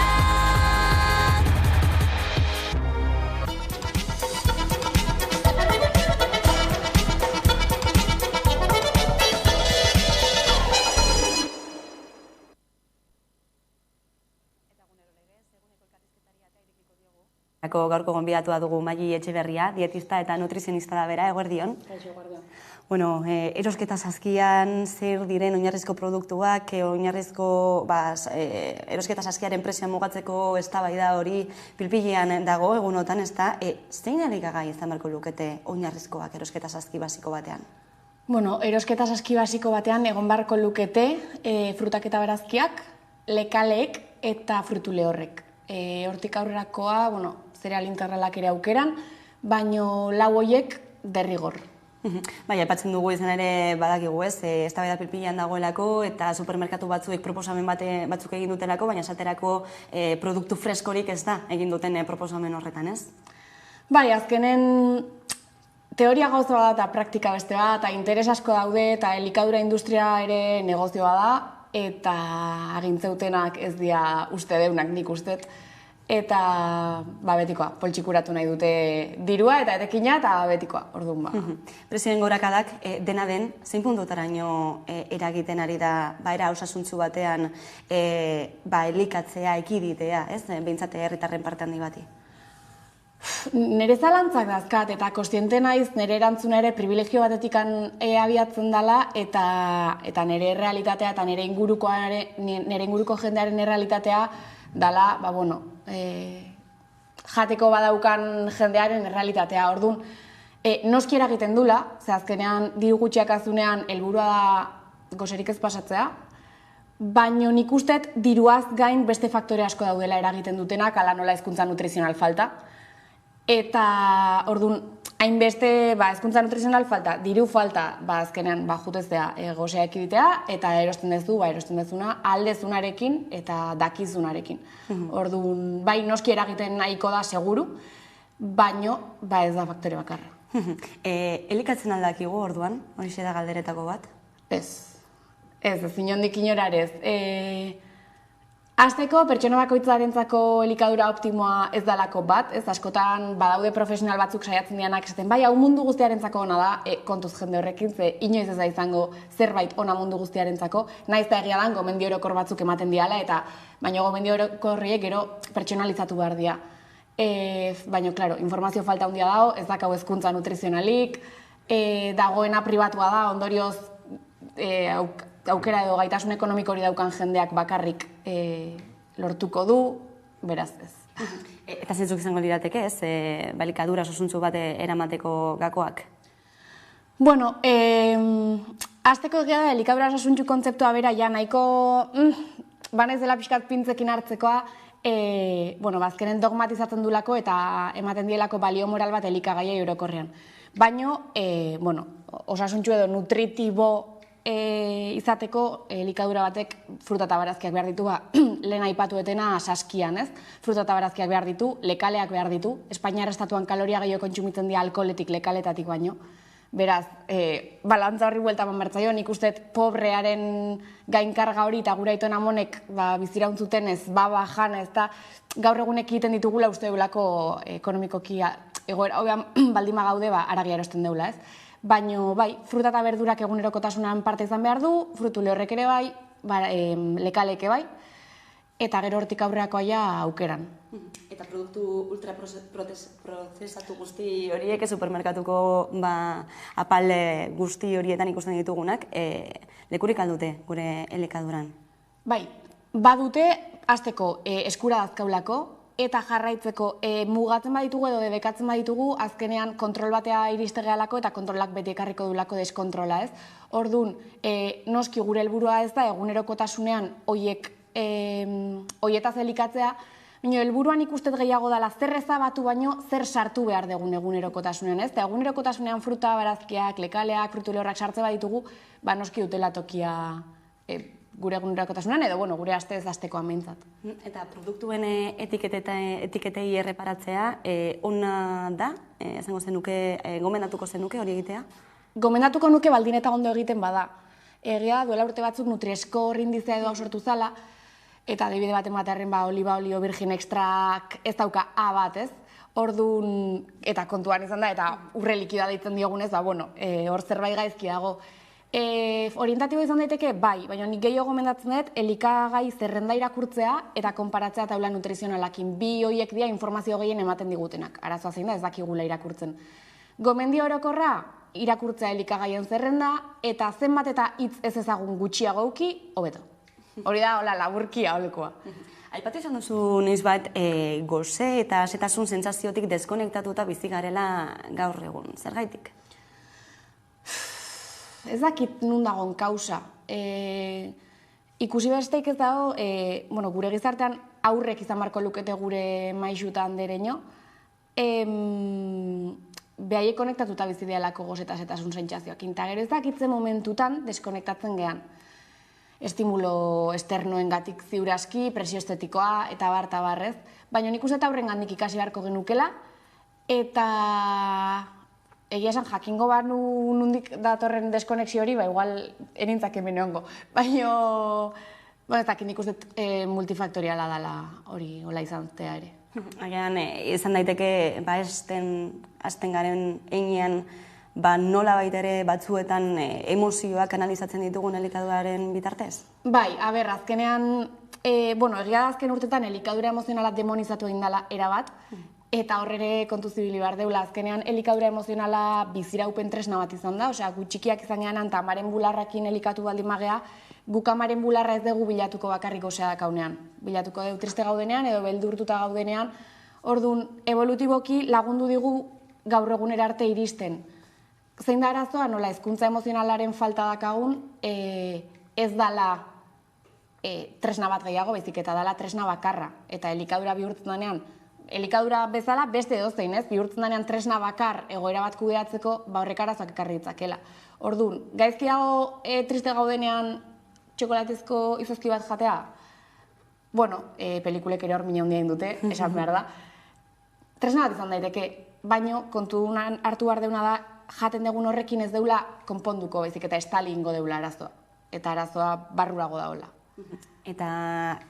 Gaurko gonbidatua dugu Maili Etxeberria, dietista eta nutrizionista da bera, eguerdion. Bueno, erosketa saskian zer diren oinarrizko produktuak, erosketa saskiaren prezioa mugatzeko eztabaida hori pilpilean dago egunotan, ezta? Zein elikagai izan beharko lukete oinarrizkoak erosketa saski basiko batean? Bueno, erosketa saski basiko batean egon beharko lukete frutak eta barazkiak, lekaleek eta frutu lehorrek. Hortik aurrerakoa, zereal integralak ere aukeran, baino lau hoiek derrigor. Bai, aipatzen dugu izan ere badakigu ez, eztabaida pilpilean dagoelako eta supermerkatu batzuek proposamen batzuk egin dutelako, baina esaterako produktu freskorik ez da egin duten proposamen horretan, ez? Bai, azkenen teoria gauza da eta praktika beste bat, eta interes asko daude eta elikadura industria ere negozioa da, eta agintzeutenak ez dira uste deunak nik ustet. Eta betikoa, poltsikuratu nahi dute dirua eta etekina eta betikoa, orduan ba. Prezioen gorakadak dena den, zein puntutaraino eragiten ari da era osasuntsu batean elikatzea, ekiditea, ez? Behintzate herritarren parte handi bati. Nire zalantzak dazkat eta kostiente naiz nire erantzuna ere privilegio batetik abiatzen dela eta nire realitatea eta nire inguruko jendearen realitatea dala, jateko badaukan jendearen realitatea. Orduan, noski eragiten dula, ze azkenean diru gutxiak azunean helburua da goserik ez pasatzea, baino nik ustet diruaz gain beste faktore asko daudela eragiten dutenak, ala nola hezkuntza nutrizional falta. Eta, orduan, hainbeste hezkuntza nutrizional falta, diru falta, azkenean juteztea gosea ekiditea, eta erosten dezuna aldezunarekin eta dakizunarekin. Orduan, bai noski eragiten nahiko da seguru, baino ez da faktore bakarra. Elikatzen aldakigu orduan, horixe da galderetako bat? Ez inondik inorarez. Azteko, pertsona bakoitzarentzako elikadura optimoa ez dalako bat, ez askotan badaude profesional batzuk saiatzen dianak esaten, bai, hau mundu guztiarentzako ona da, kontuz jende horrekin, ze inoiz ez da izango zerbait ona mundu guztiarentzako, naiz da egia dan, gomendio orokor batzuk ematen diala, eta baina gomendio orokorriek gero pertsonalizatu behar dira. Baina, klaro, informazio falta handia dago, ez dakau hezkuntza nutrizionalik, dagoena pribatua da, ondorioz aukera edo gaitasun ekonomiko hori daukan jendeak bakarrik lortuko du, beraz ez. Eta zentzuk izango lirateke ez, elikadura osuntsu bat eramateko gakoak? Bueno, azteko egia da, elikadura osuntsu kontzeptua bera ja nahiko banaiz dela pixkat pintzekin hartzekoa, azkenen dogmatizatzen dulako eta ematen dielako balio moral bat elikagaiei orokorrean. Baino, osasuntsu edo nutritibo izateko elikadura batek fruta eta barazkiak behar ditu, lehen aipatu etena saskian, ez? Fruta eta barazkiak behar ditu, lekaleak behar ditu, Espainiar estatuan kaloria gehiago kontsumitzen dira alkoholetik, lekaletatik baino. Beraz, balantza horri buelta manbertzaio, nik uste pobrearen gainkarga hori eta gura aitona monek bizirauntzuten ez, jan ez da, gaur egunek egiten ditugula uste dugulako ekonomikoki egoera, baldima gaude, aragia erosten deula, ez? Baina, bai, fruta eta berdurak egunerokotasunan parte izan behar du, frutu lehorrek ere bai, lekaleke bai, eta gero hortik aurreako aia aukeran. Eta produktu ultraprozesatu guzti horiek, supermerkatuko apal guzti horietan ikusten ditugunak, lekurik aldute gure elikaduran? Bai, badute, azteko eskura dazkaulako, eta jarraitzeko mugatzen baditugu edo debekatzen baditugu, azkenean kontrol batea iriste gehalako eta kontrolak beti ekarriko dulako deskontrola, ez? Orduan, noski gure helburua ez da egunerokotasunean hoietaz elikatzea, baina helburuan ikustet gehiago dela zer ezabatu baino zer sartu behar dugun egunerokotasunean, ez? Eta egunerokotasunean fruta, barazkiak, lekaleak, frutu lehorrak sartze baditugu, noski dutela tokia gure egunerokotasunean, edo gure aste ez astekoan behintzat. Eta produktuen etiketei erreparatzea, ona da, esango zenuke, gomendatuko zenuke hori egitea? Gomendatuko nuke baldin eta ondo egiten bada. Egia, duela urte batzuk Nutri-Score indizea edo sortu zala, eta adibide baten batearen oliba olio virgin extrak ez dauka A bat, ez? Orduan, eta kontuan izan da, eta urre likida deitzen diogunez, hor zerbait gaizki dago. Orientatibo izan daiteke, bai, baina nik gehiago gomendatzen dut, elikagai zerrenda irakurtzea eta konparatzea taula nutrizionalakin. Bi horiek dira informazio gehien ematen digutenak. Arazoa zein da, ez dakigula irakurtzen. Gomendio orokorra, irakurtzea elikagaien zerrenda, eta zenbat eta hitz ez ezagun gutxiago auki, hobeto. Hori da, hola, laburkia olekoa. Aipatu izan duzu noiz bat, goze eta setasun sentsaziotik deskonektatuta bizi garela gaur egun. Zergaitik? Ez dakit nun dagoen kausa. Ikusi besteik ez dago, gure gizartean aurrek izan barko lukete gure maixutan dereño, behaiek konektatuta bizi dialako goze eta setasun sentsazioak. Eta gero ez dakitzen momentutan deskonektatzen gehan. Estimulo esternoengatik ziuraski, presio estetikoa eta barrez. Baina nik uste eta aurrengandik ikasi beharko genukela, eta egia esan jakingo banu nundik datorren deskonexio hori, igual enintzak hemen egongo. Baina, ez dakit nik uste multifaktoriala dela hori hola izantzea ere. Agian, izan daiteke, hasten garen heinean, nola baita ere batzuetan emozioak analizatzen ditugun elikaduraren bitartez? Bai, azkenean, egia da azken urtetan elikadura emozionala demonizatu egin dela erabat, eta horrere kontu zibili behar deula, azkenean elikadura emozionala biziraupen tresna bat izan da, osea, gutxikiak izan gehan eta amaren bularrakin elikatu baldin magea, guk amaren bularra ez dugu bilatuko bakarrik gozea dakaunean. Bilatuko dugu triste gaudenean edo beldurtuta gaudenean, orduan, evolutiboki lagundu digu gaur egunera arte iristen. Zein da arazoa, nola, hezkuntza emozionalaren falta dakagun, ez dala tresna bat gehiago, baizik eta dala tresna bakarra, eta elikadura bihurtzen denean, elikadura bezala beste edozein, ez? Bihurtzen denean tresna bakar egoera bat kudeatzeko, horrek arazoak ekarri ditzakela. Orduan, gaizkiago triste gaudenean txokolatezko izozki bat jatea? Pelikulek ere hor mina handia dute, esan behar da. Tresna bat izan daiteke, baino kontuan hartu behar deuna da, jaten dugun horrekin ez deula konponduko, baizik eta estali ingo deula arazoa. Eta arazoa barrurago daola. Eta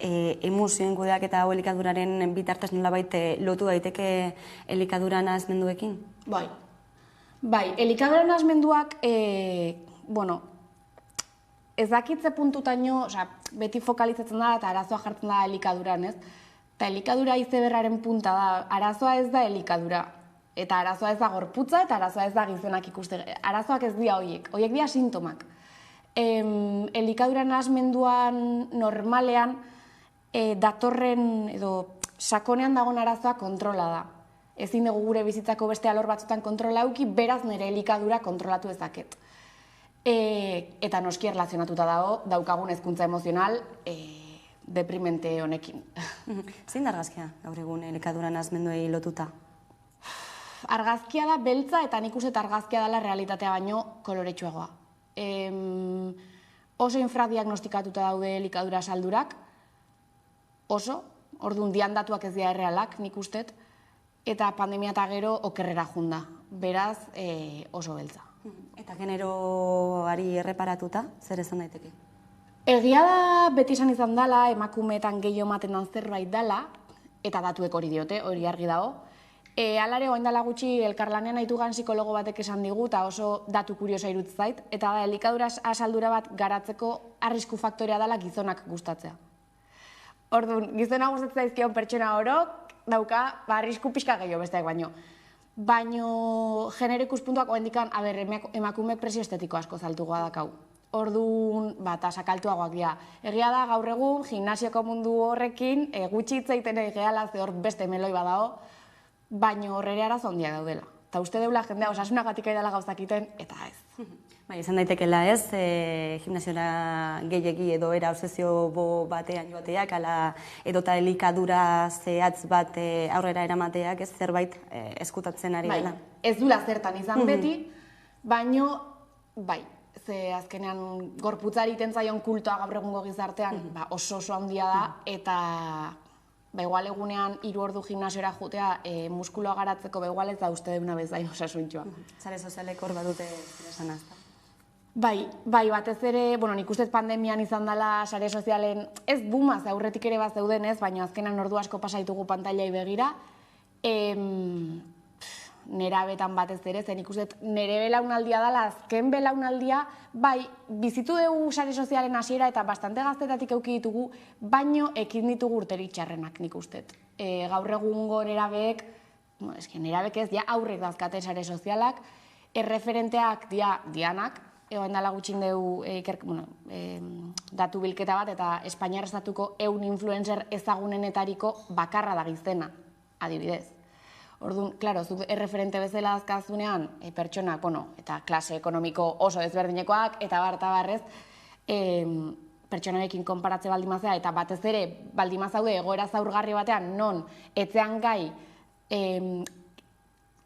emozioen kudeak eta hau elikaduraren bitartez nolabait lotu daiteke elikadura nahasmenduekin? Bai, elikadura nahasmenduak, ez dakitze puntutaino, beti fokalizatzen da eta arazoa jartzen da elikaduran, ez? Eta elikadura izeberraren punta da, arazoa ez da elikadura. Eta arazoa ez da gorputza eta arazoa ez da gizonak ikuste. Arazoak ez dira horiek dira sintomak. Elikadura nahasmenduan normalean datorren edo sakonean dagoen arazoa kontrola da. Ezin dugu gure bizitzako beste alor batzutan kontrola eduki, beraz nire elikadura kontrolatu ezaket. Eta noski erlazionatuta dago daukagun hezkuntza emozional deprimente honekin. Zein da argazkia gaur egun elikadura nahasmenduei lotuta? Argazkia da beltza eta nik uste argazkia dela realitatea baino koloretsuagoa. Oso infradiagnostikatuta daude elikadura saldurak, orduan diandatuak ez dira errealak nik ustet, eta pandemia eta gero okerrera junda, beraz oso beltza. Eta generoari erreparatuta, zer esan daiteke? Egia da beti izan dela, emakumeetan gehiago ematen dan zerbait dela, eta datuek hori diote, hori argi dago. Alare, oain dela gutxi elkarlanean aitugan psikologo batek esan digu, eta oso datu kuriosa iruditzen zait, eta da, elikadura asaldura bat garatzeko arrisku faktorea dela gizonak gustatzea. Orduan, gizona gustatzen zaizkion pertsona orok, dauka, arrisku pixka gehiago besteak baino. Baino, genero ikuspuntuak oendikan, emakumeek presio estetiko asko zaltugoa dakau. orduan, eta sakaltuagoak dira. Egia da, gaur egun, gimnasioko mundu horrekin, gutxi hitz egiten egeala, ze hor beste meloi badao, baina horrere arazo handia daudela. Eta uste deula jendea osasunagatik aidala gauzak iten, eta ez. Bai, izan daitekela ez, gimnasiora gehiegi edo era obsesio batean joateak, edota elikadura zehatz bat aurrera eramateak, ez zerbait eskutatzen ari dela. Ez dula zertan izan beti, baino, bai, ze azkenean gorputzari tentzaion kultoa gaur egungo gizartean oso handia da, eta igual egunean 3 ordu gimnasiora jutea muskuloa garatzeko igual ez da uste deuna bezain osasuntxoa. Sare sozialek hor badute esan azta. Bai, batez ere, nik uste pandemian izan dela sare sozialen, ez bumaz aurretik ere bat zeuden ez, baina azkenan ordu asko pasaitugu pantailai begira, nerabetan batez ere, zen ikusten nere belaunaldia dela, azken belaunaldia, bai, bizitu dugu sare sozialen hasiera eta bastante gaztetatik eduki ditugu, baino ekin ditugu urteri txarrenak nik uste. Gaur egungo nerabeek, nerabeek ez, aurrek dazkate sare sozialak, erreferenteak dianak, egon dela gutxin dugu datu bilketa bat, eta Espainiar estatuko 100 influencer ezagunenetariko bakarra da gizena, adibidez. Orduan, klaro, zuk erreferente bezala azkazunean, pertsonak, eta klase ekonomiko oso ezberdinekoak, eta barrez, pertsonarekin konparatze baldimazea, eta batez ere, baldimazaude egoera zaurgarri batean, non, etzean gai,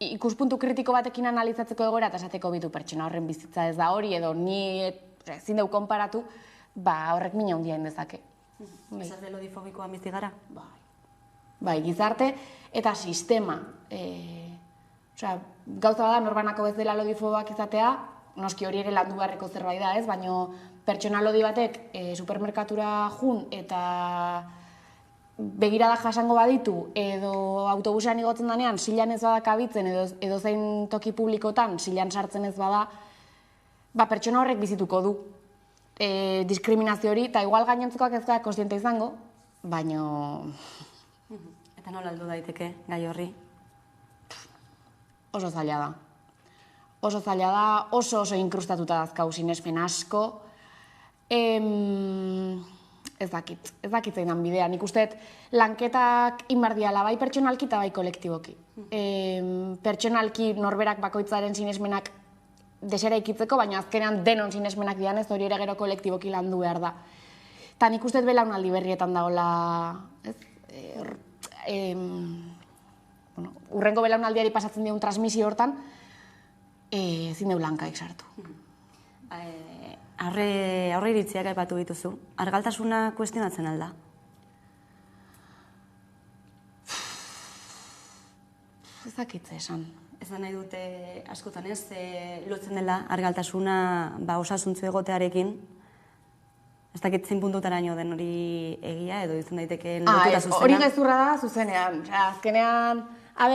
ikuspuntu kritiko batekin analizatzeko egoera, eta esateko bitu pertsona horren bizitza ez da hori, edo ni ezin deu konparatu, horrek mina handia indezake. Esaz lodifobikoa bizi gara? Bai, gizarte eta sistema. Gauza bada, norbanako bezala lodifoboak izatea, noski hori ere landu beharreko zerbait da ez, baina pertsona lodi batek supermerkatura jun eta begirada jasango baditu, edo autobusean igotzen danean silan ez bada kabitzen, edo zein toki publikotan silan sartzen ez bada, pertsona horrek bizituko du diskriminazio hori, eta igual gainontzekoak ez gara konstiente izango, baina... Eta nola aldu daiteke gai horri? Oso zaila da. Oso zaila da, oso inkrustatuta dazkau sinesmen asko. Ez dakit zeinan bidea. Nik usteet lanketak inbardiala bai pertsonalki eta bai kolektiboki. Pertsonalki norberak bakoitzaren sinesmenak desera ikitzeko, baina azkenean denon sinesmenak dianez hori ere gero kolektiboki landu behar da. Eta nik usteet belaunaldi berrietan dagoela, urrengo belaunaldiari pasatzen digun transmisio hortan, ezin deu lankaik sartu. Aurre iritziak aipatu dituzu. Argaltasuna kuestionatzen alda? Ez dakitze esan. Ez da nahi dute askotan ez, lotzen dela argaltasuna osasuntzu egotearekin. Ez dakit zein puntutaraino den hori egia edo izan daiteke lotura zuzena? Hori gezurra da zuzenean. Azkenean,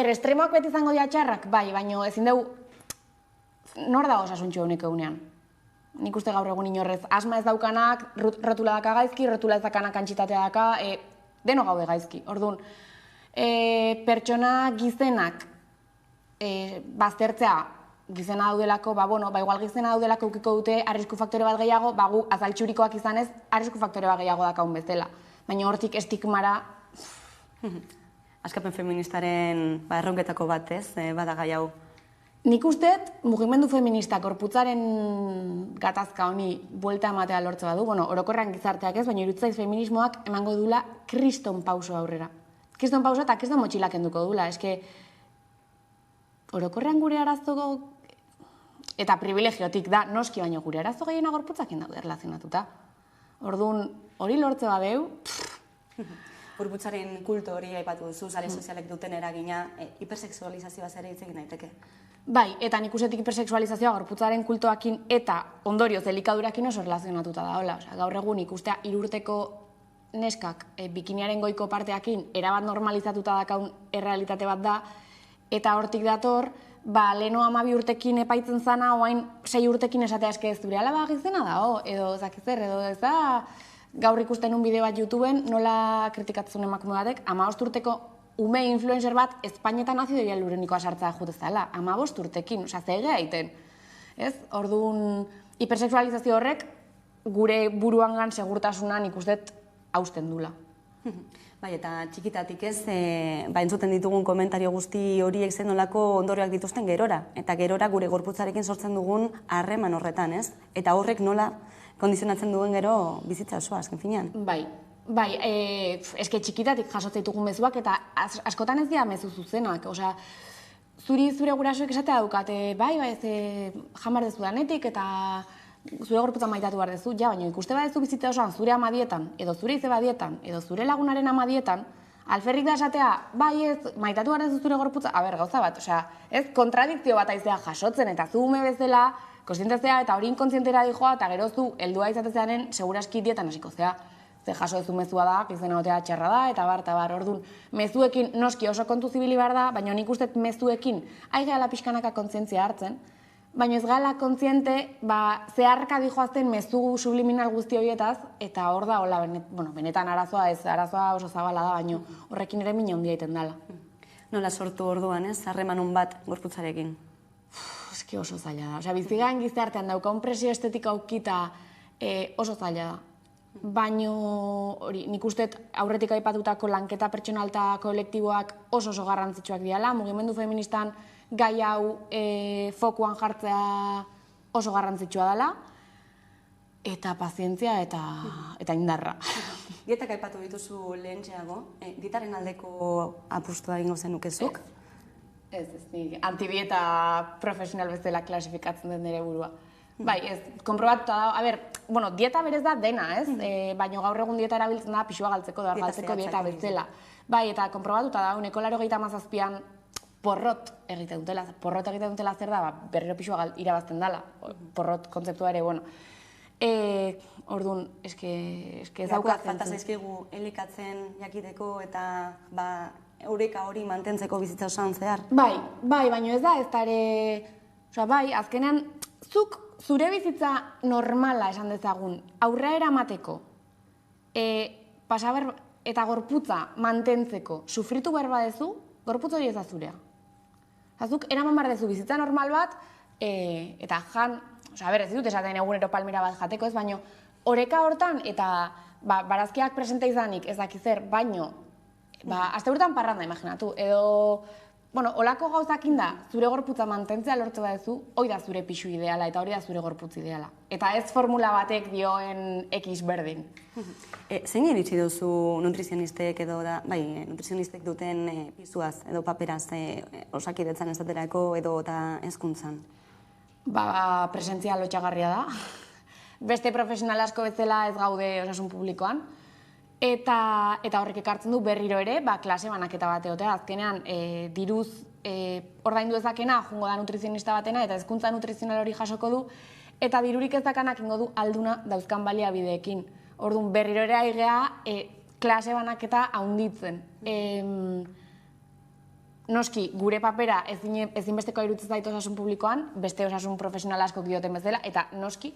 estremoak beti izango dira txarrak, bai, baina ezin dugu nor da osasuntxu honek egunean. Nik uste gaur egun inorrez asma ez daukanak, rotula daka gaizki, rotula ez dakanak antxitatea daka, deno gaude gaizki. Orduan, pertsona gizenak baztertzea gizena daudelako, igual gizena daudelako ukiko dute arrisku faktore bat gehiago, gu azaltxurikoak izanez arrisku faktore bat gehiago dakaun bezala. Baina hortik estigmara... Askapen feministaren erronketako bat ez, bada gai hau. Nik usteet, mugimendu feminista korputzaren gatazka honi buelta ematea lortze badu, orokorrean gizarteak ez, baina irutzaiz feminismoak emango dula kriston pauso aurrera. Kriston pauso eta kriston motxilak enduko dula, eske orokorrean gure arazo eta privilegiotik da, noski baino gure arazo gehiena gorputzakin daude erlazionatuta. Orduan, hori lortze badeu... Gorputzaren kulto hori aipatu duzu, sare sozialek duten eragina, hipersexualizazioa zer hitz egin daiteke? Bai, eta nik ustetik hipersexualizazioa gorputzaren kultoakin eta ondorioz delikadurakin oso erlazionatuta da, hola. Gaur egun ikustea 3 urteko neskak bikiniaren goiko parteakin erabat normalizatuta dakaun errealitate bat da, eta hortik dator, leheno 12 urtekin epaitzen zana, oain 6 urtekin esatea eske ez dure alaba gizena da, edo zakizzer, edo ez da... Gaur ikusten un bideo bat YouTubeen, nola kritikatzen emakume batek, 15 urteko ume influencer bat Espainetan azido hialuronikoa sartzea jutezala. 15 urtekin, zegea egiten. Orduan, hipersexualizazio horrek gure buruangan segurtasuna nik uste hausten dula. Bai, eta txikitatik ez, entzuten ditugun komentario guzti horiek zen nolako ondorioak dituzten gerora. Eta gerora gure gorputzarekin sortzen dugun harreman horretan, ez? Eta horrek nola kondizionatzen duen gero bizitza osoa, azken finean. Bai, eske txikitatik jasotzen ditugun mezuak eta askotan ez dira mezu zuzenak. Osea, zure gurasoek esatea daukate, bai, jamar dezu danetik eta zure gorputza maitatu behar dezu, ja, baina ikuste badezu bizitza osoan zure amadietan, edo zure izeba dietan, edo zure lagunaren amadietan, alferrik da esatea, bai ez, maitatu behar dezu zure gorputza, gauza bat, osea, ez kontradikzio bat aizea jasotzen, eta zu ume bezala, konsientezea eta hori inkontzientera dijoa, eta gero zu heldua izatezearen seguraski dietan hasiko zea. Ze jaso ezu mezua da, pizena otea txarra da, eta bar, orduan, mezuekin noski oso kontu zibili behar da, baina nik uste mezuekin aigeala pixkanaka kontzientzia hartzen, baina ez gala kontziente, zeharka dijoazten mezu subliminal guzti horietaz, eta hor da, hola, benetan arazoa oso zabala da, baina horrekin ere mina handia iten dela. Nola sortu orduan, ez? Harremanun bat gorputzarekin. Eski oso zaila da. Osea, bizigan gizartean daukaun presio estetika aukita oso zaila da. Baina, nik uste aurretik aipatutako lanketa pertsonal eta kolektiboak oso garrantzitsuak diala. Mugimendu feministan gai hau fokuan jartzea oso garrantzitsua dela. Eta pazientzia eta indarra. Dietak aipatu dituzu lehentxeago, dietaren aldeko apustua egingo zenukezuk? Ez, antidieta profesional bezala klasifikatzen den nire burua. Bai, ez, konprobatuta da, dieta berez da dena, ez? Baina gaur egun dieta erabiltzen da pixua galtzeko, galtzeko dieta bezala. Bai, eta konprobatuta da, 87an porrot egiten dutela. Porrot egiten dutela zer da, berriro pixua irabazten dela. Porrot kontzeptua ere, orduan, eske ez daukatzen. Falta zaizkigu elikatzen jakiteko eta eureka hori mantentzeko bizitza osoan zehar. Bai, baina ez da, ez da ere, bai, azkenean, zuk zure bizitza normala esan dezagun, aurrera eramateko, pasaber eta gorputza mantentzeko, sufritu behar badezu, gorputza hori ez da zurea. Zuk eraman behar dezu bizitza normal bat, eta jan, ez dut esaten egunero palmera bat jateko ez, baino, oreka hortan eta barazkiak presente izanik ez dakizer, baino, azte urtean parranda, imaginatu, edo, olako gauzakin da, zure gorputza mantentzea lortze badezu, hori da zure pixu ideala eta hori da zure gorputz ideala. Eta ez formula batek dioen X berdin. Zein iritsi duzu nutrizionistek edo nutrizionistek duten pisuaz edo paperaz osakidetzan esaterako edo eta hezkuntzan? Presentzia lotxagarria da. Beste profesional asko bezala ez gaude osasun publikoan. Eta horrek ekartzen du berriro ere, klase banaketa bat egotea. Azkenean, diruz ordaindu ezakena, jungo da nutrizionista batena, eta hezkuntza nutrizional hori jasoko du, eta dirurik ez dakanak ingo du alduna dauzkan baliabideekin. Orduan, berriro ere aigea, klase banaketa haunditzen. Noski, gure papera ezinbesteko iruditzen zait osasun publikoan, beste osasun profesional askok dioten bezala, eta noski,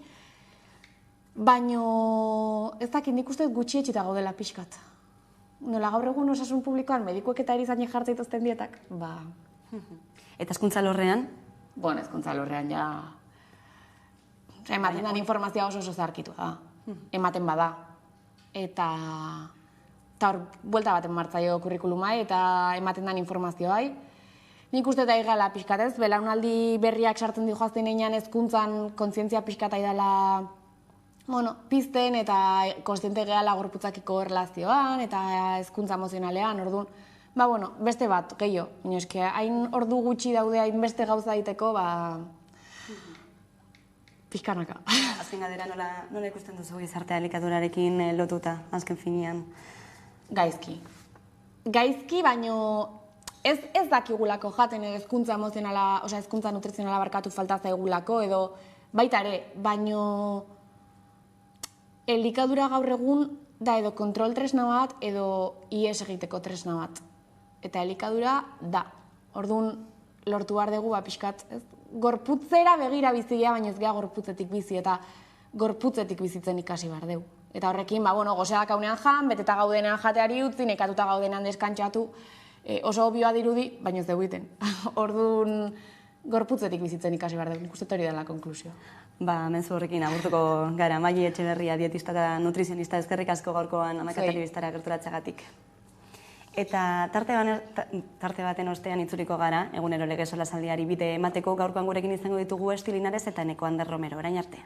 baino ez dakit nik uste gutxi etxita gaudela pixkat. Nola gaur egun osasun publikoan medikuek eta erizainek jartzen dituzten dietak, Eta hezkuntza alorrean? Hezkuntza alorrean ja... Ematen dan informazioa oso zarkitu da. Ematen bada. Eta hor, buelta baten martzaio kurrikulumai eta ematen dan informazioai. Nik uste eta egala pixkatez, belaunaldi berriak sartzen di joazten einan hezkuntzan kontzientzia pixkatai dela pizten eta konstiente gehala gorputzakiko erlazioan eta hezkuntza emozionalean, orduan, beste bat, gehiago. Baina eske, hain ordu gutxi daude hain beste gauza diteko, pixkanaka. Azken gadera, nola ikusten duzu gizartea elikadurarekin lotuta, azken finean? Gaizki. Gaizki, baino ez dakigulako jaten hezkuntza emozionala, hezkuntza nutrizionala barkatu falta zaigulako, edo baita ere, baino elikadura gaur egun da edo kontrol tresna bat edo ies egiteko tresna bat. Eta elikadura da. Orduan lortu behar dugu pixkat, gorputzera begira bizia, baina ez geha gorputzetik bizi eta gorputzetik bizitzen ikasi behar dugu. Eta horrekin, gozeak haunean jan, beteta gaudenean jateari utzi, nekatuta gaudenean deskantxatu, oso obioa dirudi, baina ez dugu iten. Orduan, gorputzetik bizitzen ikasi behar dugu, nik uste hori dela konklusio. Menzu horrekin agurtuko gara, Maili Etxeberria, dietista eta nutrizionista, eskerrik asko gaurkoan Hamaika Telebistara gerturatxagatik. Eta tarte baten ostean itzuliko gara, egunero lege solasaldiari bide emateko gaurkoan gurekin izango ditugu Esti Linares eta Eneko Ander Romero, orain arte.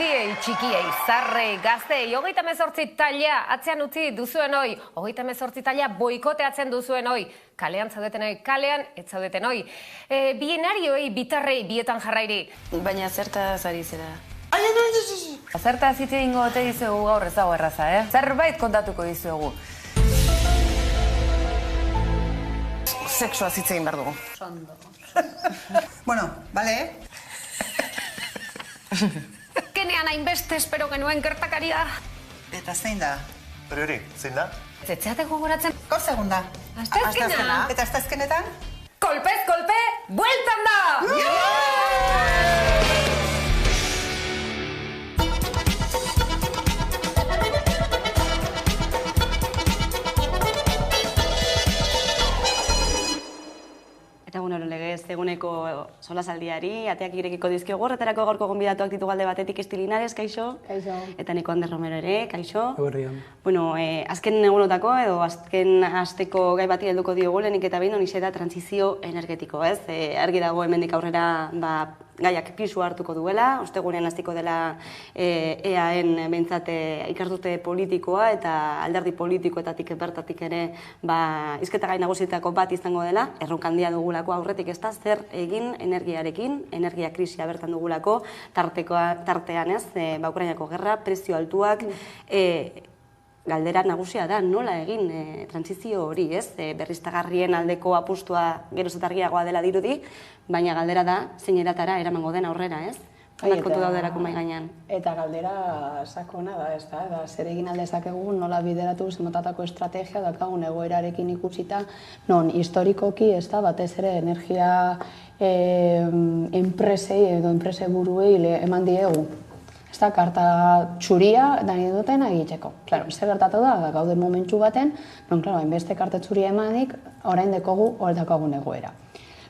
handiei, txikiei, zarrei, gaztei, 38 taila atzean utzi duzuen hoi, 38 taila boikoteatzen duzuen hoi, kalean zaudeten hoi, kalean ez zaudeten hoi, bienarioei, bitarrei, bietan jarrairi. Baina zertaz ari zera? Zertaz hitz egingo ote dizuegu gaur ez dago erraza, Zerbait kontatuko dizuegu. Sexua hitz egin behar dugu. Bueno, bale, Kenean hainbeste espero genuen gertakaria. Eta zein da? Priori, zein da? Zetzeate gogoratzen. Gaur segunda. Asteazkena. Eta asteazkenetan? Kolpez kolpe, bueltan da! Eta legez, eguneko solasaldiari, ateak irekiko dizkiogu, horretarako gaurko gonbidatuak ditugu alde batetik Estilinares, kaixo? Kaixo. Eta Neko Ander Romero ere, kaixo? Eguerdion. Bueno, azken egunotako edo azken asteko gai bati helduko diogu lehenik eta behin honixe da trantsizio energetiko, ez? Argi dago hemendik aurrera gaiak pisu hartuko duela, ostegunean hastiko dela EAen behintzat ikasturte politikoa eta alderdi politikoetatik bertatik ere hizketa gai nagusietako bat izango dela, erronka handia dugulako aurretik ez da, zer egin energiarekin, energia krisia bertan dugulako, tartean ez, Ukrainako gerra, prezio altuak, galdera nagusia da, nola egin trantsizio hori, ez? Berriztagarrien aldeko apustua geroz eta argiagoa dela dirudi, baina galdera da, zein eratara eramango den aurrera, ez? Kontu dauderako mai gainean. Eta galdera sakona da, ez da, zer egin aldezakegu, nola bideratu zemotatako estrategia daukagun egoerarekin ikusita, non historikoki, ez da, batez ere energia enpresei edo enprese buruei eman diegu. Ez da, karta txuria dani duten egiteko. Claro, zer gertatu da, gauden momentu baten, non, claro, hainbeste karta txuria emanik, orain dekogu horretakoagun egoera.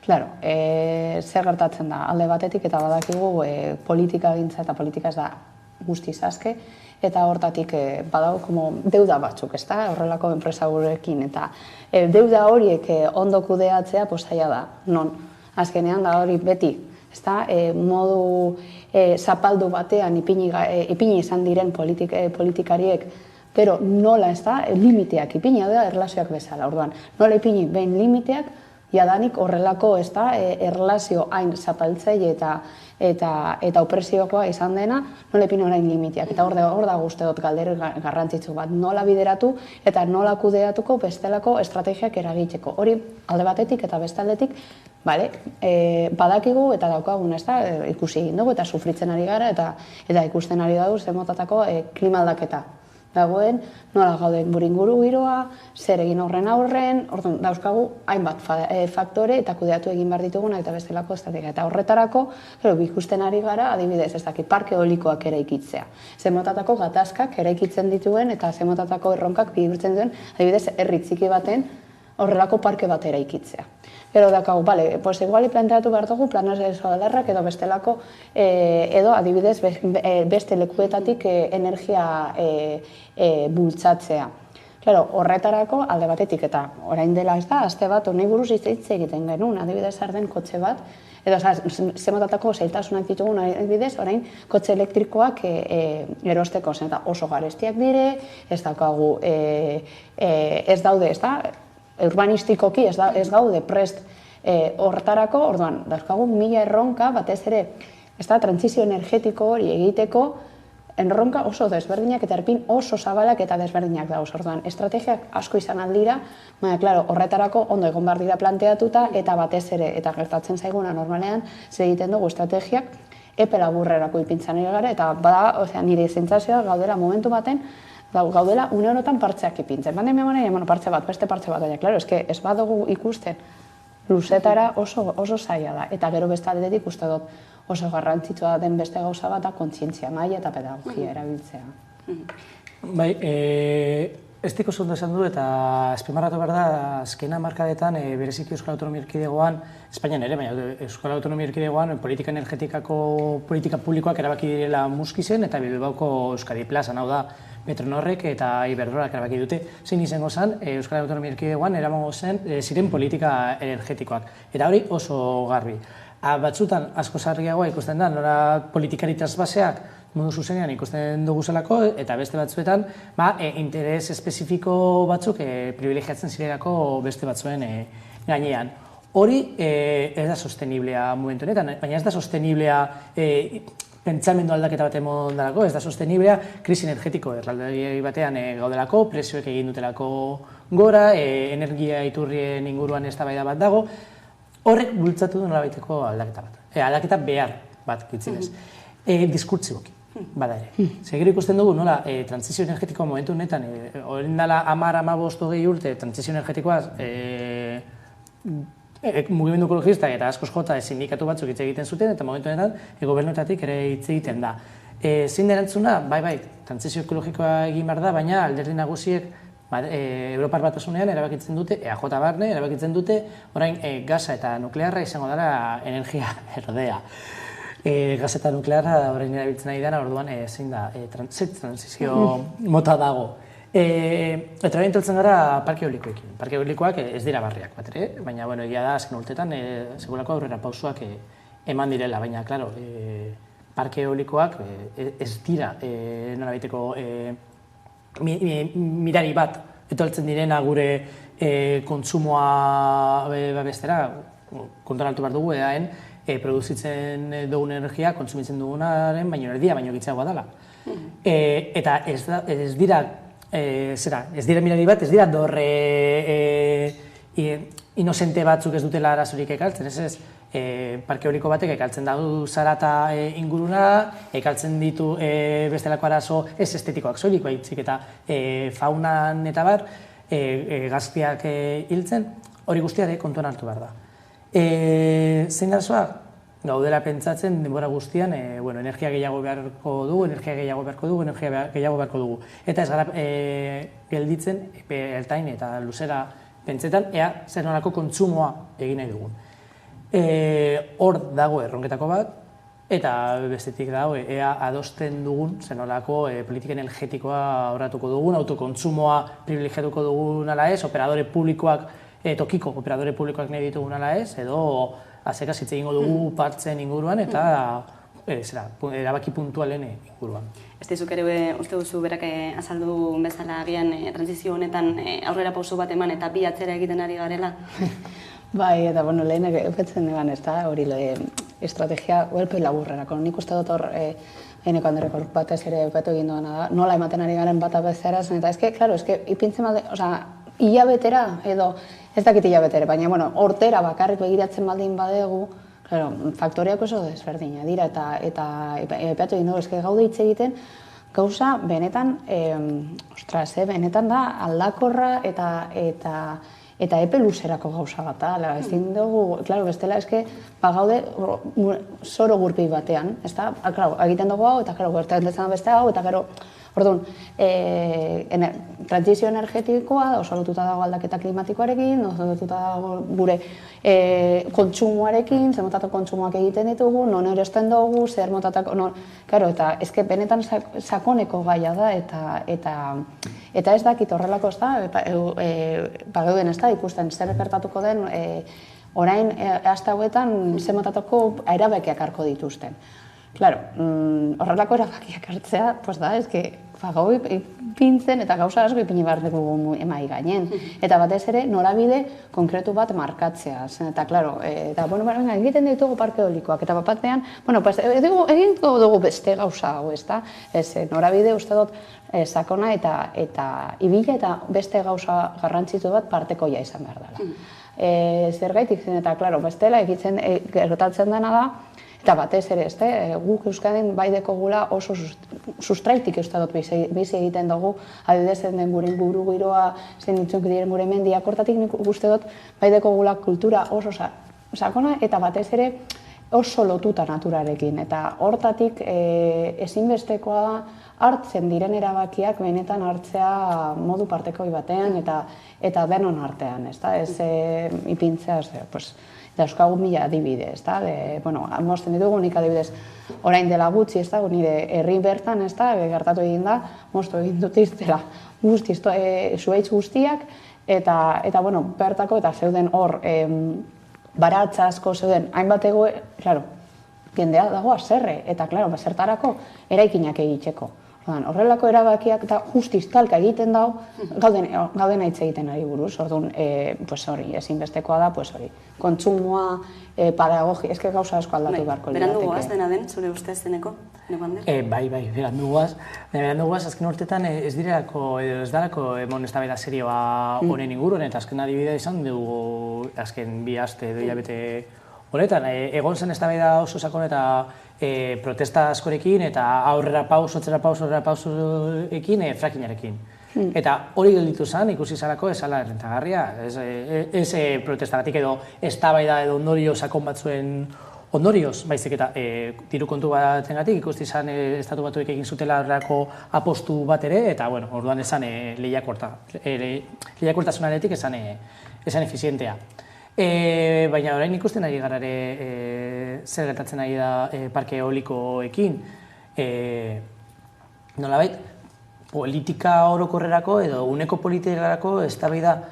Claro, zer gertatzen da, alde batetik eta badakigu politika gintza eta politika ez da guztiz aske, eta hortatik badago como deuda batzuk, ez da, horrelako enpresa buruekin, eta deuda horiek ondo kudeatzea posaia da, non, azkenean da hori beti, ez da, modu zapaldu batean ipini izan diren politikariek, pero nola ez da, limiteak ipini da erlazioak bezala, orduan, nola ipini behin limiteak, jadanik horrelako ez da, erlazio hain zapaltzaile eta opresiokoa izan dena, nola ipini orain limiteak. Eta hor da guzti dut galdera garrantzitsu bat, nola bideratu eta nola kudeatuko bestelako estrategiak eragitzeko. Hori alde batetik eta bestaldetik, badakigu eta daukagun ez da, ikusi egin dugu eta sufritzen ari gara eta ikusten ari dugu zemotatako klima aldaketa. Dagoen, nola gauden buringuru giroa, zer egin horren aurren, orduan dauzkagu hainbat faktore eta kudeatu egin behar ditugunak eta bestelako estrategia. Eta horretarako, ikusten ari gara, adibidez, ez dakit, parke eolikoak eraikitzea. Zemotatako gatazkak eraikitzen dituen eta zemotatako erronkak bihurtzen duen, adibidez, herri txiki baten horrelako parke bat eraikitzea. Gero dakagu, pues iguali planteatu behar dugu planas solarrak edo bestelako, edo adibidez beste lekuetatik energia bultzatzea. Claro, horretarako alde batetik eta orain dela ez da, aste bat honi buruz hitz egiten genuen, adibidez arden kotxe bat, edo zemotatako zailtasunak ditugun adibidez, orain kotxe elektrikoak erosteko zen, eta oso garestiak dire, ez daukagu, ez daude, ez da, urbanistikoki ez gaude prest hortarako, orduan, dauzkagu mila erronka, batez ere, ez da, trantsizio energetiko hori egiteko, enronka oso desberdinak eta erpin oso zabalak eta desberdinak dauz, orduan, estrategiak asko izan aldira, baina, klaro, horretarako ondo egon behar dira planteatuta, eta batez ere, eta gertatzen zaiguna normalean, zer egiten dugu estrategiak, epe laburrerako ipintzan ere gara, eta bada, nire zentzazioa gaudela momentu baten, gaudela une honetan partzeak ipintzen. Pandemia honetan, partze bat, beste partze bat, baina, klaro, ez badugu ikusten luzetara oso zaila da. Eta gero beste aldetik uste dut oso garrantzitsua den beste gauza bat da kontzientzia maila eta pedagogia erabiltzea. Bai, ez diko zondo esan du eta azpimarratu behar da azkena markadetan bereziki Euskal Autonomia Erkidegoan, Espainian ere, baina Euskal Autonomia Erkidegoan politika energetikako politika publikoak erabaki direla Muskizen eta Bilbaoko Euskadi Plazan, hau da, Petronorrek eta Iberdrolak erabaki dute, zein izango zen Euskal Autonomia Erkidegoan eramango zen ziren politika energetikoak. Eta hori oso garbi. Batzutan asko zarriagoa ikusten da, nora politikari trasbaseak modu zuzenean ikusten dugu zelako, eta beste batzuetan interes espezifiko batzuk privilegiatzen zirelako beste batzuen gainean. Hori ez da sosteniblea momentu honetan, baina ez da sosteniblea pentsamendu aldaketa bat emon dalako, ez da sosteniblea krisi energetiko erraldoi batean gaudelako, prezioek egin dutelako gora, energia iturrien inguruan eztabaida bat dago, horrek bultzatu du nolabaiteko aldaketa bat. Aldaketa behar bat gitzilez. Diskurtziboki, bada ere. Segero ikusten dugu nola trantzizio energetikoa momentu honetan, horren dela 10-15 urte trantzizio energetikoaz mugimendu ekologista eta askoz jota sindikatu batzuk hitz egiten zuten, eta momentu honetan gobernuetatik ere hitz egiten da. Zein erantzuna? Bai, trantzizio ekologikoa egin behar da, baina alderdi nagusiek Europar Batasunean erabakitzen dute, EAJ barne, erabakitzen dute, orain gasa eta nuklearra izango dela energia erdea. Gasa eta nuklearra orain erabiltzen ari dena, orduan zein da, trantzizio mota dago. Eta orain enteltzen gara parke eolikoekin. Parke eolikoak ez dira barriak bat ere, baina egia da azken urtetan segurako aurrera pausuak eman direla, baina, klaro, parke eolikoak ez dira nolabaiteko mirari bat etortzen direna gure kontsumoa bestera, kontuan hartu behar dugu edaen produzitzen dugun energia, kontsumitzen dugunaren, baino erdia, baino gitzagoa dela. Eta ez dira mirari bat, ez dira dorre inosente batzuk ez dutela arazorik ekaltzen, ez parke eoliko batek ekaltzen dugu zarata inguruna, ekaltzen ditu bestelako arazo ez estetikoak soilik baitzik eta faunan eta bar, gaztiak hiltzen, hori guztiare kontuan hartu behar da. Zein arazoa? Gaudela pentsatzen denbora guztian, energia gehiago beharko dugu, Eta ez gara gelditzen, ertain eta luzera pentsetan, ea zer nolako kontsumoa egin nahi dugun. Hor dago erronketako bat, eta bestetik dago, ea adosten dugun zer nolako politika energetikoa aurratuko dugun, autokontsumoa privilegiatuko dugun ala ez, operadore publikoak, tokiko operadore publikoak nahi ditugun ala ez, edo azekaz hitz egingo dugu partzen inguruan eta erabaki puntualen inguruan. Ez dizuk ere uste duzu berak azaldu bezala agian trantzizio honetan aurrera pauso bat eman eta bi atzera egiten ari garela? Bai, eta lehenek euketzen egan ez da, hori estrategia huelpe laburrerako. Nik uste dut hor eneko handerreko batez ere eukatu egin duena da, nola ematen ari garen bat abezeraz, eta ipintzen balde, hilabetera edo, ez dakit hilabetere, baina, hortera bakarrik begiratzen baldin badegu, faktoreak oso desberdina dira, eta epeatu egin dugu, gaude hitz egiten, gauza benetan, benetan da aldakorra eta epe luzerako gauza bat, ezin dugu, bestela, gaude zoro gurpi batean, egiten dugu hau, eta gertatzen beste hau, eta gero, orduan, trantzizio energetikoa oso lotuta dago aldaketa klimatikoarekin, oso lotuta dago gure kontsumoarekin, zer motako kontsumoak egiten ditugu, non erosten dugu, zer motatako, eta benetan sakoneko gaia da, eta ez dakit horrelako ez da, gauden ez da, ikusten zer gertatuko den, orain, hasta hauetan, zer motatako erabakiak harko dituzten. Claro, horrelako erabakiak hartzea, gau ipintzen eta gauza asko ipini behar dugu emai gainen. Eta batez ere, norabide konkretu bat markatzea. Eta, claro, egiten ditugu parke eolikoak. Eta bat batean, egin dugu beste gauza hau, ez da? Norabide uste dut sakona eta ibila eta beste gauza garrantzitu bat partekoia izan behar dela. Zergaitik zen eta, claro, bestela egitzen gertatzen dena da, eta batez ere, guk Euskadin bai dekogula oso sustraitik uste dut bizi egiten dugu, adibidez den gure inguru giroa, zein ditzunk diren gure mendiak, hortatik nik uste dut bai dekogula kultura oso sakona, eta batez ere oso lotuta naturarekin, eta hortatik ezinbestekoa hartzen diren erabakiak benetan hartzea modu partekoi batean eta denon artean, ez ipintzea, dauzkagu mila adibide, ez da, mozten ditugu nik adibidez orain dela gutxi, ez da, nire herri bertan, ez da, gertatu egin da, moztu egin dut iztela guztiz, zuhaitz guztiak, eta bertako, eta zeuden hor, baratza asko zeuden, hainbat ego, claro, jendea dago haserre, eta, klaro, zertarako eraikinak egiteko. Horrelako erabakiak eta justiz talka egiten dago, gauden hitz egiten ari buruz. Orduan, ezinbestekoa da, kontsumoa, pedagogia, eske gauza asko aldatu beharko lirateke. Berandu goaz dena den, zure ustez zeneko? Bai, berandu goaz, azken urtetan ez darako emon eztabaida serioa honen inguruan, eta azken adibidea izan dugu azken 2 aste edo hilabete honetan. Egon zen eztabaida oso sakon eta protesta askorekin eta aurrera pauso ekin frackinarekin. Eta hori gelditu zen, ikusi zarako esala errentagarria. Ez protestagatik edo eztabaida edo ondorio sakon batzuen ondorioz, baizik eta diru kontu batengatik ikusti zen estatu batuek egin zutela horrelako apostu bat ere, eta orduan esan lehiakortasunaretik esan efizientea. Baina orain ikusten ari gara ere zer gertatzen ari da parke eolikoekin. Nolabait, politika orokorrerako edo uneko politikarako eztabaida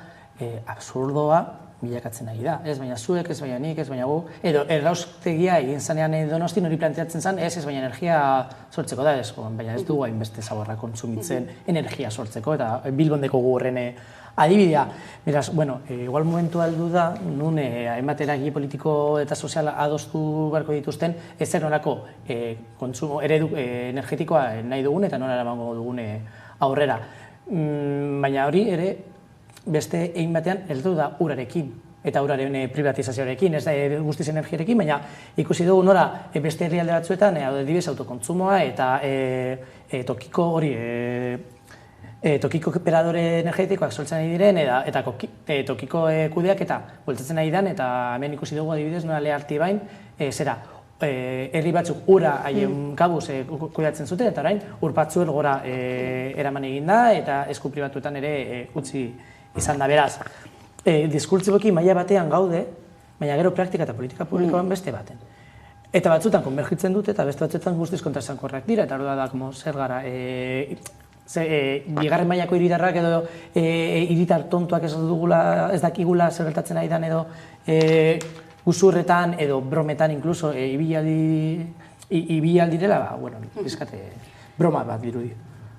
absurdoa bilakatzen ari da. Ez baina zuek, ez baina nik, ez baina gu. Edo erraustegia egin zanean Donostin hori planteatzen zen, ez baina energia sortzeko da, baina ez dugu hainbeste zaborra kontsumitzen energia sortzeko, eta Bilbondeko gu horren adibidea. Beraz, igual momentu aldu da, nun hainbat eragile politiko eta soziala adostu beharko dituzten, ezer nolako kontsumo eredu energetikoa nahi dugun eta nola eramango dugun aurrera. Baina hori ere, beste egin batean heldu da urarekin eta uraren privatizazioarekin, ez da guztiz energiarekin, baina ikusi dugu nora beste herrialde batzuetan adibidez autokontsumoa eta tokiko hori tokiko operadore energetikoak sortzen ari diren eta tokiko kudeak eta bultzatzen ari den, eta hemen ikusi dugu adibidez nola Lehartibain herri batzuk ura haien kabuz kudeatzen zuten, eta orain ur batzuen gora eraman egin da eta esku pribatuetan ere utzi izan da. Beraz, diskurtsiboki maila batean gaude, baina gero praktika eta politika publikoan beste baten. Eta batzutan konbergitzen dute eta beste batzuetan guztiz kontraesankorrak dira, eta hori da zer gara, bigarren mailako hiritarrak edo hiritar tontuak ez dakigula zer gertatzen ari dan edo guzurretan edo brometan inkluso ibial direla, bizkate broma bat dirudi.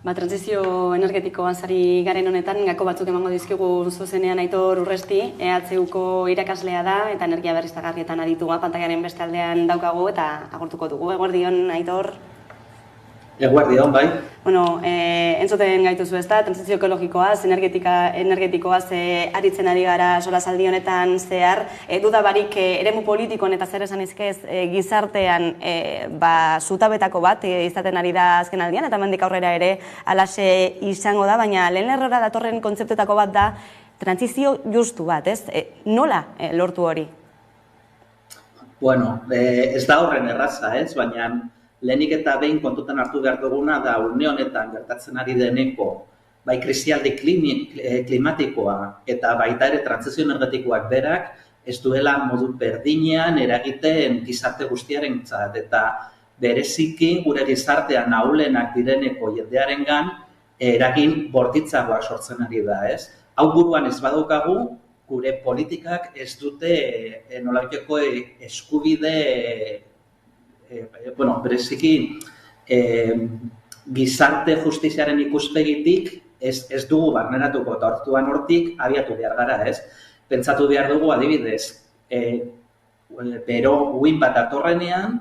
Transizio energetikoan zari garen honetan, gako batzuk emango dizkigu zuzenean Aitor Urresti, EHUko irakaslea da eta energia berriztagarrietan aditua, pantaiaren beste aldean daukagu eta agurtuko dugu. Eguerdion, Aitor? Eguerdion, bai. Entzuten gaituzu ez da, transizio ekologikoaz, energetikoaz aritzen ari gara solasaldi honetan zehar. Duda barik eremu politikoan eta zer esan izkez gizartean zutabetako bat izaten ari da azken aldian, eta mendik aurrera ere alaxe izango da, baina lehen lerrora datorren kontzeptuetako bat da transizio justu bat, ez? Nola lortu hori? Bueno, ez da horren erraza, ez? Baina lehenik eta behin kontutan hartu behar duguna da une honetan gertatzen ari deneko bai krisialdi klimatikoa eta baita ere trantsizio energetikoak berak ez duela modu berdinean eragiten gizarte guztiarentzat eta bereziki gure gizartean ahulenak direneko jendearengan eragin bortitzagoak sortzen ari da, ez? Hau buruan ez badaukagu, gure politikak ez dute nolabaiteko eskubide bereziki gizarte justiziaren ikuspegitik ez dugu barneratuko eta orduan hortik abiatu behar gara, ez? Pentsatu behar dugu adibidez, bero uin bat datorrenean,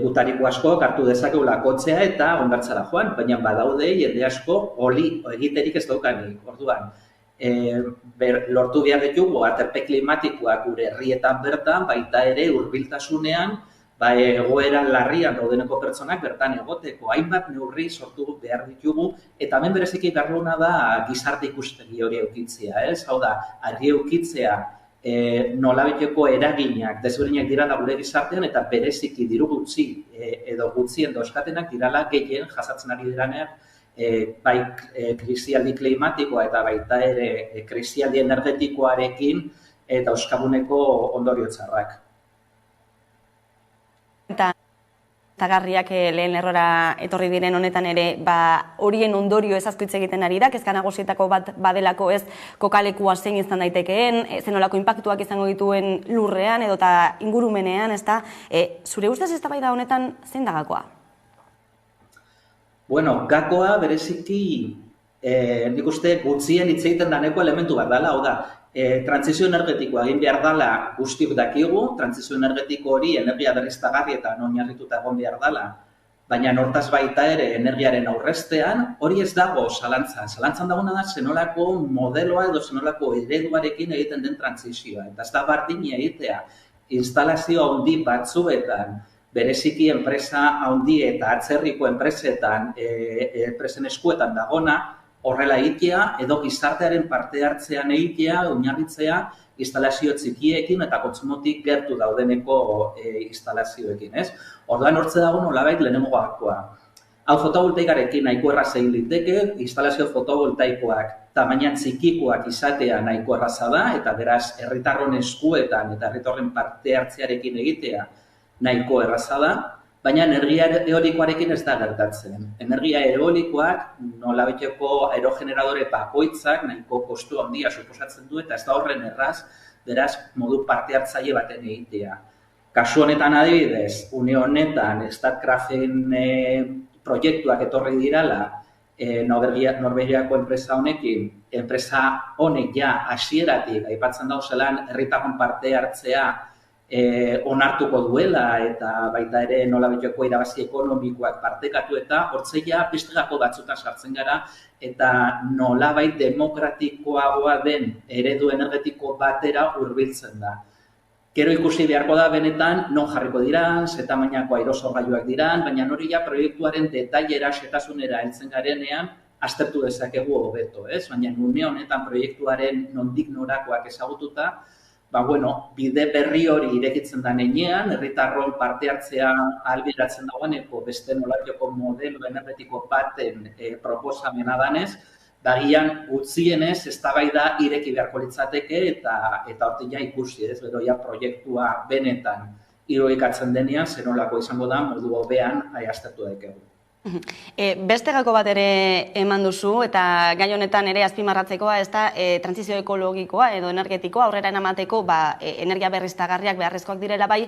gutariko asko hartu dezakegula kotzea eta hondartzara joan, baina badaude jende asko oli egiterik ez daukanik, orduan. Lortu behar ditugu aterpe klimatikoak gure herrietan bertan, baita ere hurbiltasunean, egoera larrian daudeneko pertsonak bertan egoteko hainbat neurri sortu behar ditugu eta hemen bereziki garruna da gizarte ikuspegi hori eukitzea, ez? Hau da, argi eukitzea nolabaiteko eraginak desberdinak dirala gure gizartean eta bereziki diru gutxi edo gutxien dauzkatenak dirala gehien jasatzen ari diranean bai krisialdi klimatikoa eta baita ere krisialdi energetikoarekin dauzkaguneko ondorio txarrak. Zagarriak lehen errora etorri diren honetan ere, horien ondorio ez asko hitz egiten ari da, kezka nagusietako bat badelako ez kokalekua zein izan daitekeen, zenolako inpaktuak izango dituen lurrean edota ingurumenean, ezta? Zure ustez eztabaida honetan zein da gakoa? Bueno, gakoa bereziki nik uste gutxien hitz egiten daneko elementu bat dela, hau da, trantsizio energetikoa egin behar dela guztiok dakigu, trantsizio energetiko hori energia berriztagarrietan oinarrituta egon behar dela, baina hortaz baita ere energiaren aurreztean hori ez dago zalantzan. Zalantzan dagoena da zenolako modeloa edo zenolako ereduarekin egiten den trantsizioa. Eta ez da bardina egitea instalazio handi batzuetan, bereziki enpresa handi eta atzerriko enpresetan, enpresen eskuetan dagona, horrela egitea, edo gizartearen parte hartzean egitea, oinarritzea, instalazio txikiekin eta kontsumotik gertu daudeneko instalazioekin, ez? Orduan hortze dago nolabait lehenengo gakoa. Hau fotovoltaikarekin nahiko erraza egin liteke, instalazio fotovoltaikoak tamainan txikikoak izatea nahiko erraza da, eta beraz herritarron eskuetan eta herritarren parte hartzearekin egitea nahiko erraza da, baina energia eolikoarekin ez da gertatzen. Energia eolikoak nolabaiteko aerogeneradore bakoitzak nahiko kostu handia suposatzen du eta ez da horren erraz, beraz modu parte hartzaile baten egitea. Kasu honetan adibidez, une honetan Statkraften proiektuak etorri dirala Norvegiako enpresa honekin, enpresa honek ja hasieratik aipatzen dauzelan herritarron parte hartzea onartuko duela eta baita ere nolabaiteko irabazi ekonomikoak partekatu eta hortzeia bestegako batzutan sartzen gara eta nolabait demokratikoagoa den eredu energetiko batera hurbiltzen da. Gero ikusi beharko da benetan non jarriko diran, ze tamainako aerosorgailuak diran, baina hori ja proiektuaren detailera, xetasunera heltzen garenean aztertu dezakegu hobeto, ez? Baina une honetan proiektuaren nondik norakoak ezagututa, bide berri hori irekitzen da heinean, herritarron parte hartzea ahalbideratzen dagoeneko beste nolabaiteko modelo energetiko baten proposamena danez, bagian gutxienez eztabaida ireki beharko litzateke eta hortik ja ikusi, ez? Gero ja proiektua benetan irudikatzen denean, zenolako izango da modu hobean aztertu daiteke. Beste gako bat ere eman duzu eta gai honetan ere azpimarratzekoa ez da trantsizio ekologikoa edo energetikoa aurrera eramateko energia berriztagarriak beharrezkoak direla bai,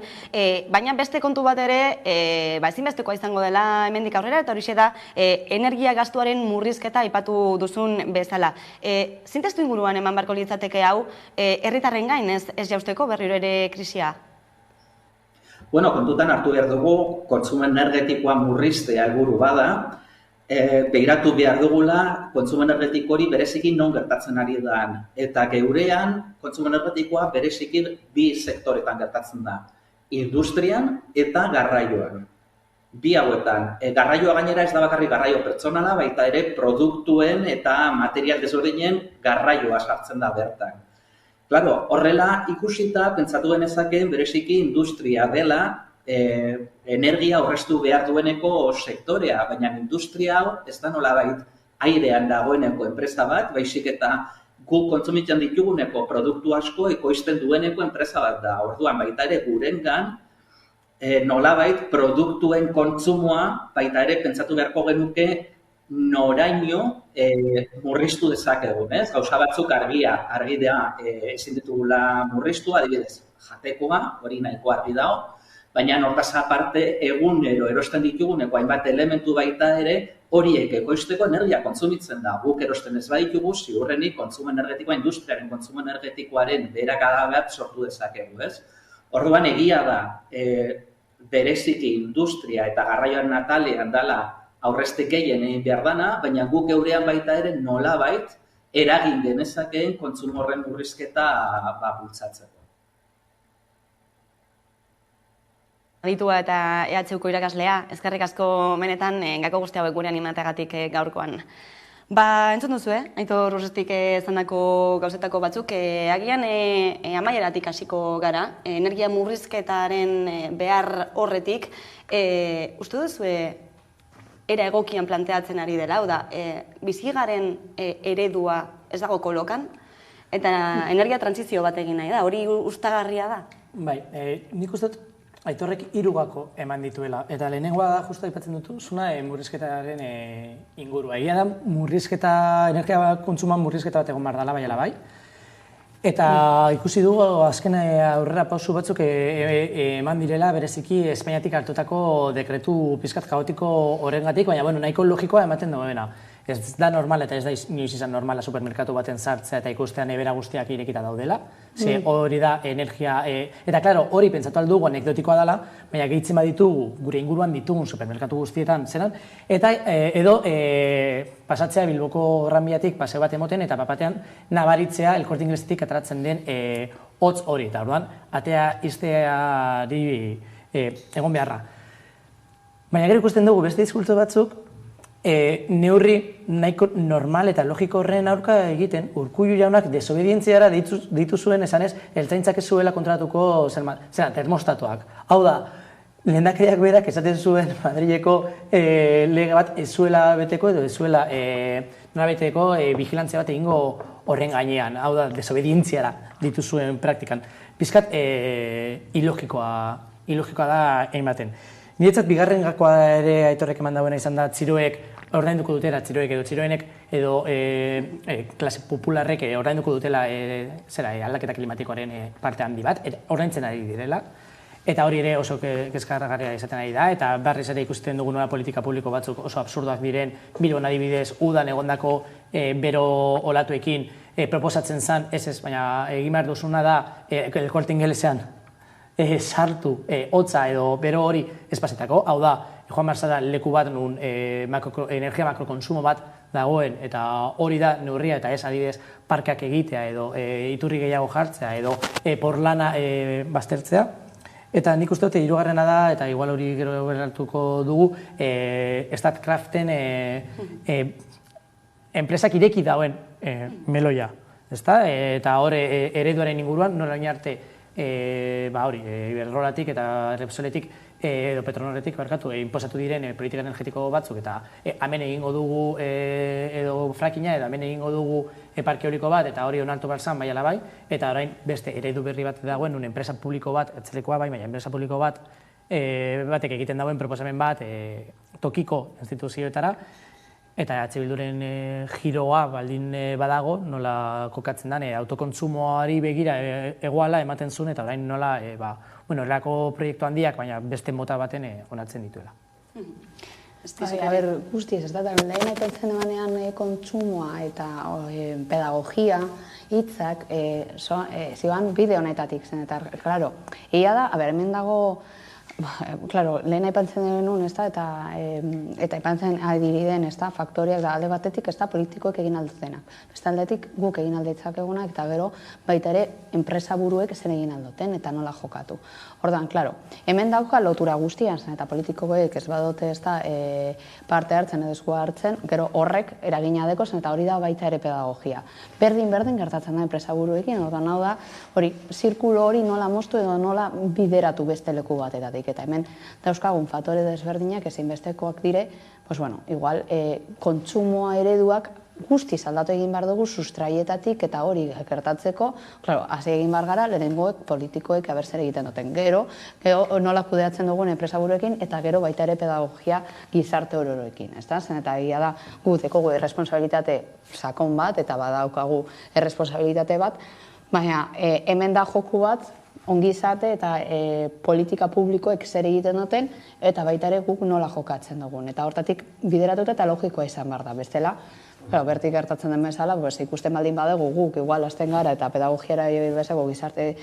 baina beste kontu bat ere ezinbestekoa izango dela hemendik aurrera eta horixe da energia gastuaren murrizketa aipatu duzun bezala. Zein testu inguruan eman beharko litzateke hau herritarren gain ez jausteko berriro ere krisia? Kontutan hartu behar dugu, kontsumo energetikoa murriztea helburu bada, begiratu behar dugula kontsumo energetiko hori bereziki non gertatzen ari da. Eta geurean, kontsumo energetikoa bereziki bi sektoretan gertatzen da. Industrian eta garraioan. Bi hauetan, garraioa gainera ez da bakarrik garraio pertsonala, baita ere produktuen eta material desberdinen garraioa sartzen da bertan. Claro, horrela ikusita, pentsatu genezakeen bereziki industria dela energia aurreztu behar dueneko sektorea, baina industria hau ez da nolabait airean dagoeneko enpresa bat, baizik eta guk kontsumitzen dituguneko produktu asko ekoizten dueneko enpresa bat da. Orduan baita ere gurengan nolabait produktuen kontsumoa baita ere pentsatu beharko genuke noraino murriztu dezakegun, ez? Gauza batzuk argi da ezin ditugula murriztu, adibidez, jatekoa, hori nahiko argi dago, baina hortaz aparte egunero erosten dituguneko hainbat elementu baita ere horiek ekoizteko energia kontsumitzen da. Guk erosten ez baditugu, ziurrenik kontsumo energetikoa, industriaren kontsumo energetikoaren beherakada bat sortu dezakegu, ez? Orduan egia da, bereziki industria eta garraioan natalean dela aurrezte gehien egin behar dana, baina guk geurean baita ere nolabait eragin genezakeen kontsumo horren murrizketa bultzatzeko. Aditua eta EHUko irakaslea, eskerrik asko benetan gako guzti hauek gure animateagatik gaurkoan. Entzun duzu, Aitor Urrestik esandako gauzetako batzuk, agian amaieratik hasiko gara, energia murrizketaren behar horretik, uste duzu era egokian planteatzen ari dela, hau da, bizigaren eredua ez dago kolokan, eta energia trantsizio bat egin nahi da, hori ustagarria da? Bai, nik uste Aitorrek 3 gako eman dituela. Eta lehenengoa da, justu aipatzen dutu, zuna murrizketaren ingurua. Egia da, energia kontsumoan murrizketa bat egon behar dela, baiala bai. Eta ikusi dugu azken aurrera pausu batzuk eman direla bereziki Espainiatik hartutako dekretu pizkat kaotiko horrengatik, baina nahiko logikoa ematen duena. Ez da normal eta ez da inoiz izan normala supermerkatu baten sartzea eta ikustean ebera guztiak irekita daudela. Ze hori da energia... Eta, klaro, hori pentsatu aldugu anekdotikoa dela, baina gehitzen baditugu gure inguruan ditugun supermerkatu guztietan zeran, eta edo pasatzea Bilboko Granbiatik paseo bat emoten eta papatean nabaritzea El Corte Inglesetik ateratzen den hotz hori. Eta orduan, atea izteari egon beharra. Baina gero ikusten dugu beste diskurtso batzuk, neurri nahiko normal eta logiko horren aurka egiten, Urkullu jaunak desobedientziara deitu zuen esanez, ertzaintzak ez zuela kontratuko termostatuak. Hau da, lehendakariak berak esaten zuen Madrileko lege bat ez zuela beteko edo ez zuela nola beteko vigilantzia bat egingo horren gainean. Hau da, desobedientziara ditu zuen praktikan. Pizkat ilogikoa da ematen. Niretzat bigarren gakoa ere Aitorrek eman dauena izan da, txiroek ordainduko dutela, txiroek edo txiroenek edo klase popularrek ordainduko dutela aldaketa klimatikoaren parte handi bat, ordaintzen ari direla, eta hori ere oso kezkagarria izaten ari da, eta berriz ere ikusten dugu nola politika publiko batzuk oso absurdoak diren, Bilbon adibidez, udan egondako bero olatuekin proposatzen zen, ez, baina egin behar duzuna da, El Corte Ingelesean sartu hotza edo bero hori espazetako, hau da, joan behar zara leku bat nun energia makrokonsumo bat dagoen, eta hori da neurria eta ez adibidez parkeak egitea edo iturri gehiago jartzea edo porlana baztertzea. Eta nik uste dute hirugarrena da, eta igual hori gero berratuko dugu, Statkraften enpresak ireki dauen meloia. Eta hor ereduaren inguruan nola arte Iberdrolatik eta Repsoletik edo Petronorretik inposatu diren politika energetiko batzuk eta hemen egingo dugu edo frackinga edo hemen egingo dugu parke eoliko bat eta hori onartu behar zan bai ala bai eta orain beste eredu berri bat dagoen un enpresa publiko bat, etzelekoa bai, baina enpresa publiko bat batek egiten dagoen proposamen bat tokiko instituzioetara eta EH Bilduren giroa baldin badago, nola kokatzen den, autokontsumoari begira egoala ematen zuen, eta orain nola, erako proiektu handiak, baina beste mota baten onartzen dituela. Guztiz, ez da, lehen aipatzen emanean kontsumoa eta pedagogia hitzak zioan bide honetatik zen, eta, klaro, egia da, hemen dago, lehen aipatzen denun, eta aipatzen adiriden faktoriak da alde batetik politikoek egin aldutenak. Beste aldetik guk egin aldeitzak egunak eta gero baita ere enpresa buruek zen egin alduten eta nola jokatu. Ordan, hemen dauka lotura guztian zen eta politikoek ez badote parte hartzen edo eskua hartzen, gero horrek eragina deko zen eta hori da baita ere pedagogia. Berdin gertatzen da enpresa buruekin, ordan hau da, hori, zirkulo hori nola moztu edo nola bideratu beste leku batetatik. Eta hemen dauzkagun faktore desberdinak ezinbestekoak dire, igual kontsumoa ereduak guztiz aldatu egin behar dugu sustraietatik eta hori gertatzeko, hasi egin behar gara, lehenengoek politikoek abertzer egiten duten. Gero nola kudeatzen dugun enpresaburuekin eta gero baita ere pedagogia gizarte ororoekin. Zen eta egia da gu dekogu erresponsabilitate sakon bat eta badaukagu erresponsabilitate bat, baina hemen da joku bat, ongizate eta politika publikoek zer egiten duten eta baita ere guk nola jokatzen dugun. Eta hortatik bideratuta eta logikoa izan behar da. Bestela, bertik gertatzen den bezala, ikusten baldin badugu guk igual hasten gara eta pedagogiara bezako gizarte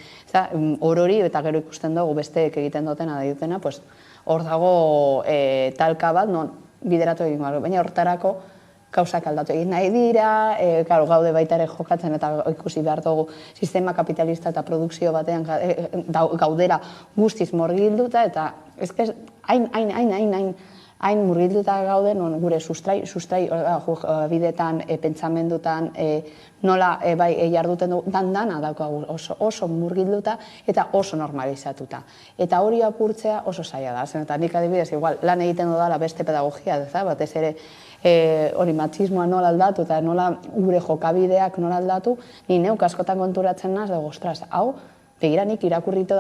orori eta gero ikusten dugu besteek egiten dutena da dutena, hor dago talka bat non bideratu egin behar. Baina hortarako gauzak aldatu egin nahi dira, gaude baita ere jokatzen eta ikusi behar dugu sistema kapitalista eta produkzio batean gaudera guztiz murgilduta eta hain murgilduta gauden gure sustrai bidetan, pentsamendutan, nola jarduten dana daukagu oso murgilduta eta oso normalizatuta. Eta hori apurtzea oso zaila da. Eta nik adibidez, igual, lan egiten dudala beste pedagogia, batez ere hori matxismoa nola aldatu eta nola gure jokabideak nola aldatu, ni neuk askotan konturatzen naz, dugu, ostras, hau, begiranik irakurrito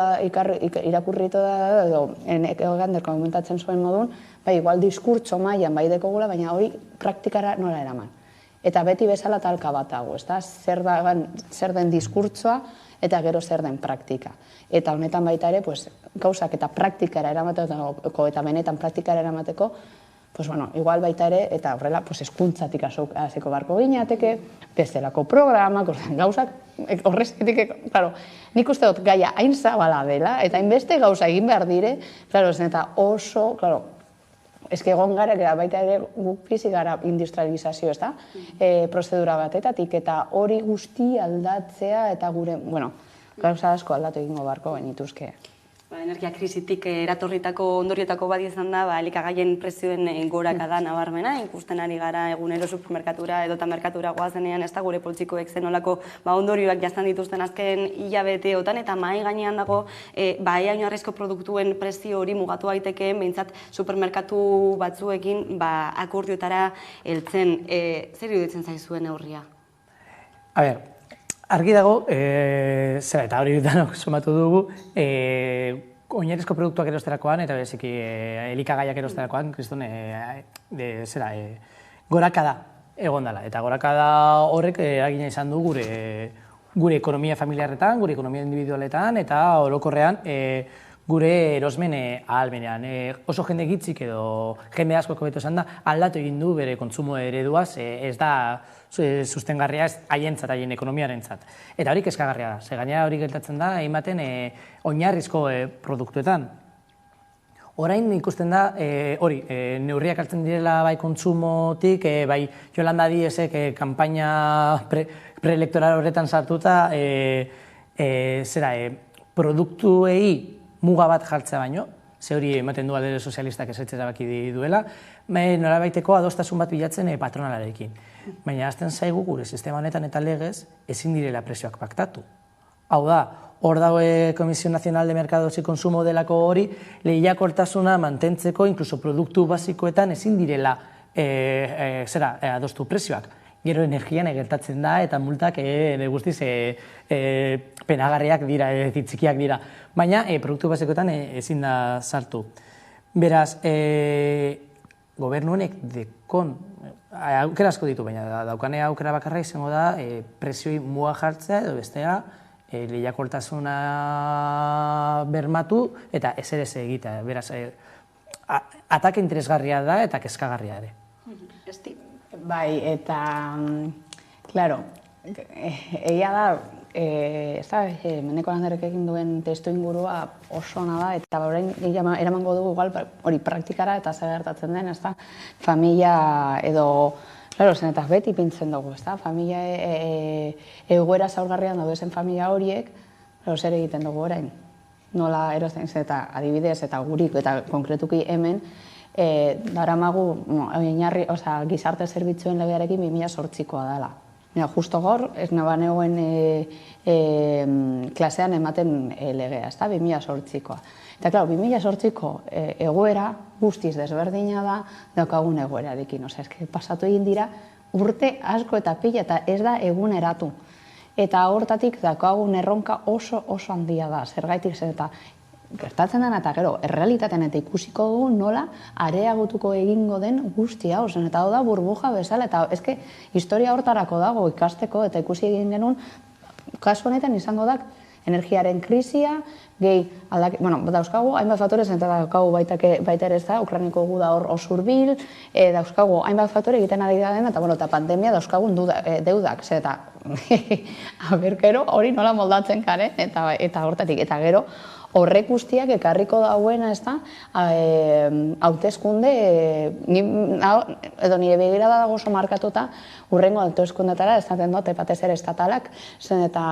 da, edo Gander komentatzen zuen modun, bai, igual diskurtso mailan bai dekogula, baina hori praktikara nola eraman. Eta beti bezala talka bat dago, ezta? Zer den diskurtsoa eta gero zer den praktika. Eta honetan baita ere, gauzak eta praktikara eramateko eta benetan praktikara eramateko, igual baita ere, eta horrela, hezkuntzatik hasiko barko ginateke, bestelako programak, gauzak, horrezketik, nik uste dut gaia hain zabala dela, eta hainbeste gauza egin behar dire, eta oso, eske egon gara, baita ere guk bizi gara industrializazio, ez da? Prozedura batetatik, eta hori guzti aldatzea, eta gure, gauza asko aldatu egingo barko genituzke. Energia krisitik eratorritako ondorietako bat izan da, elikagaien prezioen gorakada nabarmena, ikusten ari gara egunero supermerkatura edota merkatura goazenean, ez da gure poltsikoek zenolako ondorioak jazten dituzten azken hilabeteotan, eta mahai gainean dago ea oinarrizko produktuen prezio hori mugatu aitekeen, behintzat supermerkatu batzuekin akordioetara heltzen. Zer iruditzen zaizuen neurria? A ber, argi dago, zera eta hori danok somatu dugu, oinarrizko produktuak erosterakoan eta beziki elikagaiak erosterakoan, kriston, gorakada egon dela. Eta gorakada horrek eragina izan du gure ekonomia familiarretan, gure ekonomia individualetan eta orokorrean gure erosmen ahalmenean. Oso jende gitzik edo jende asko hobeto esan da, aldatu egin du bere kontsumo ereduaz, ez da sustengarria ez haientzat, haien ekonomiarentzat. Eta hori kezkagarria da, ze gainera hori gertatzen da, ematen oinarrizko produktuetan. Orain ikusten da, neurriak hartzen direla bai kontsumotik, bai Yolanda Díezek kanpaina preelektoral horretan sartuta, produktuei muga bat jartzea baino, ze hori ematen du Alderdi Sozialistak ezetz erabaki duela, nolabaiteko adostasun bat bilatzen patronalarekin. Baina azten zaigu gure sistema honetan eta legez ezin direla prezioak paktatu. Hau da, hor dago Komisio Nazional de Mercados y Consumo delako hori, lehiakortasuna mantentzeko, inkluso produktu basikoetan ezin direla adostu prezioak. Gero energian gertatzen da eta multak guztiz penagarriak dira, txikiak dira. Baina produktu basikoetan ezin da sartu. Beraz, gobernu honek dekon, aukera asko ditu, baina daukane aukera bakarra izango da prezioi muga jartzea edo bestea lehiakortasuna bermatu eta ezer ez egitea. Beraz, atake interesgarria da eta kezkagarria ere. Bai, eta, klaro, egia da, Meneko Landerrek egin duen testu ingurua oso ona da, eta orain eramango dugu igual hori praktikara eta zer gertatzen den, ezta? Familia edo, klaro, zen eta beti pintzen dugu, ezta? Familia egoera zaurgarrian daudezen familia horiek, zer egiten dugu orain? Nola erosten zen eta adibidez eta gurik eta konkretuki hemen, daramagu gizarte zerbitzuen legearekin 2008koa dela. Justo gaur, ez nabanegoen klasean ematen legea, ez da, 2008koa. Eta, klaro, 2008ko egoera guztiz desberdina da daukagun egoerarekin. Osa, eske pasatu egin dira urte asko eta pila eta ez da eguneratu. Eta hortatik daukagun erronka oso handia da, zergaitik zen eta gertatzen dena eta gero, errealitatean eta ikusiko dugu nola areagotuko egingo den guztia, ozen, eta hau da burbuja bezala, eta eske historia hortarako dago ikasteko eta ikusi egin genuen, kasu honetan izango da energiaren krisia, gehi aldaketa, dauzkagu hainbat faktorez, eta dauzkagu baita ere ez da, Ukrainiko gu da hor osurbil, dauzkagu hainbat faktore egiten ari da den, eta pandemia dauzkagun deudak, eta aberkero hori nola moldatzen garen, eta hortatik, eta gero, horrek guztiak ekarriko dauena, ez da, hauteskunde, edo nire begirada dago oso markatuta, urrengo hauteskundetara, ez daten dut, epatez ere estatalak, zen eta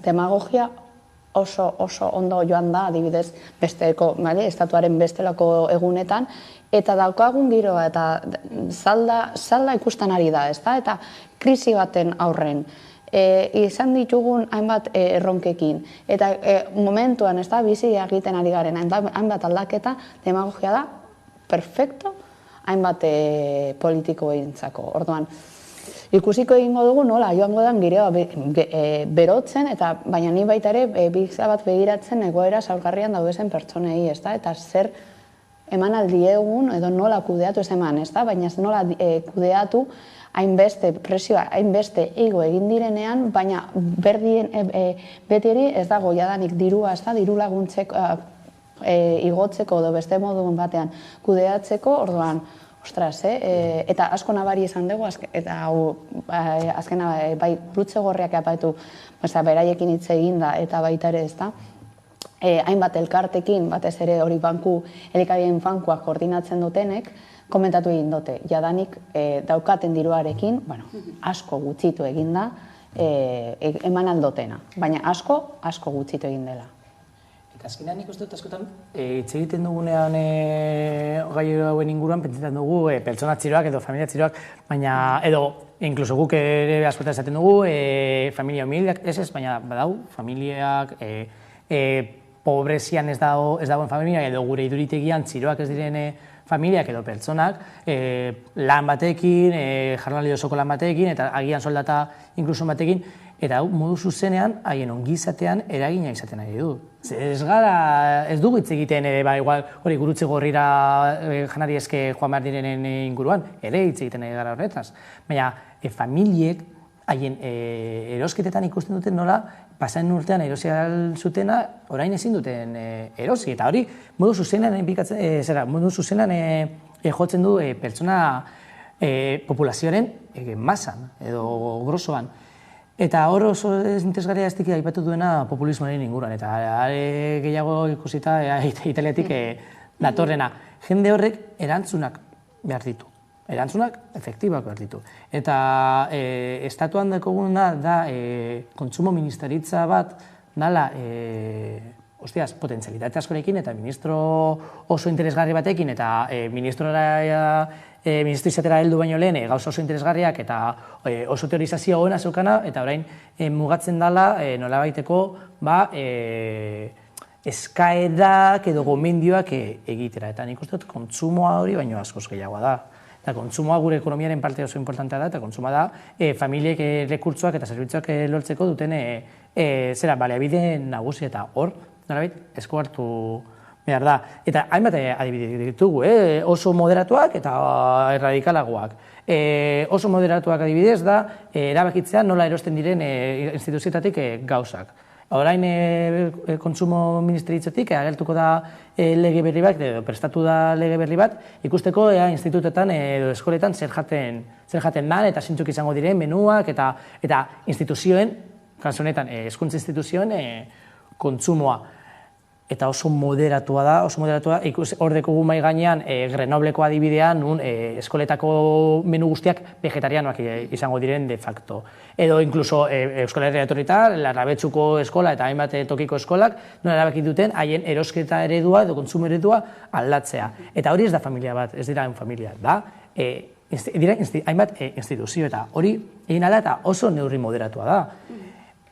demagogia oso ondo joan da, adibidez, estatuaren bestelako egunetan, eta daukagun giroa, eta zalda ikusten ari da, ez da, eta krisi baten aurren, izan ditugun hainbat erronkekin. Eta momentuan, ez da, bizi egiten ari garen, hainbat aldaketa, demagogia da, perfecto, hainbat politikoentzako. Orduan, Ikusiko egingo dugu nola joango den giroa berotzen, eta baina ni baita ere biza bat begiratzen egoera zaurgarrian daudezen pertsonei, eta zer eman aldiegun edo nola kudeatu ez eman, baina nola kudeatu hainbeste presioa, hainbeste igo egin direnean, baina beti eri ez dago jadanik dirua, diru laguntzeko igotzeko edo beste modu batean kudeatzeko, orduan, ostras, eta asko nabari izan dugu, eta azkena bai brutze gorriak apaitu, beraiekin hitz eginda eta baita ere ez da, hainbat elkartekin, batez ere hori banku, elikabideen bankuak koordinatzen dutenek, komentatu egin dute, jadanik daukaten diruarekin, asko gutxitu eginda, eman aldotena, baina asko gutxitu egin dela. Azkenean nik uste dut askotan, hitz egiten dugunean gai hauen inguruan, pentsetan dugu pertsona txiroak edo familia txiroak, baina edo inkluso guk ere askotan esaten dugu, familia humildeak, ez, baina badau, familiak, pobrezian ez dagoen familia, edo gure iduritegian txiroak ez diren familiak edo pertsonak, lan batekin, jardunaldi osoko lan batekin, eta agian soldata inkluso batekin, eta modu zuzenean, haien ongizatean eragina izaten nahi du. Ez dugu hitz egiten, hori gurutze gorrira janari eske joan behar direnen inguruan, ere hitz egiten nahi gara horretaz. Baina, familiek haien erosketetan ikusten duten nola, pasaen urtean erosi zutena, orain ezin duten erosi. Eta hori, modu zuzenean jotzen du pertsona populazioaren masan edo grosoan. Eta hor oso interesgarria ez diki aipatu duena populismoaren inguruan, eta gehiago ikusita Italiatik datorrena. Jende horrek erantzunak behar ditu. Erantzunak efektibak behar ditu. Eta estatuan dekoguna da kontsumo ministeritza bat dala potentzialitate askorekin eta ministro oso interesgarri batekin eta ministro izatera heldu baino lehen gauza oso interesgarriak eta oso teorizazio goena zeukana eta orain mugatzen dela nolabaiteko eskaerak edo gomendioak egitera. Eta nik uste dut kontsumoa hori baino askoz gehiagoa da. Eta kontsumoa gure ekonomiaren parte oso importantea da, eta kontsumoa da familiek rekurtsoak eta zerbitzuak lortzeko duten baliabide nagusi eta hor, nolabait, esku hartu behar da. Eta hainbat adibide ditugu, oso moderatuak eta erradikalagoak. Oso moderatuak adibidez da, erabakitzea nola erosten diren instituzioetatik gauzak. Orain kontsumo ministeritzatik agertuko da lege berri bat, edo prestatu da lege berri bat, ikusteko institutetan edo eskoletan zer jaten dan eta zintzuk izango diren menuak eta instituzioen, kasu honetan hezkuntza instituzioen kontsumoa. Eta oso moderatua da, hor dekogu mai gainean Grenobleko adibidea, nun eskoletako menu guztiak vegetarianoak izango diren de facto. Edo inkluso Euskal Herria etorrita, Larrabetzuko eskola eta hainbat tokiko eskolak, nola erabaki duten haien erosketa eredua edo kontsumo eredua aldatzea. Eta hori ez da familia bat, ez dira familia, da dira hainbat instituzio eta hori egin ala eta oso neurri moderatua da.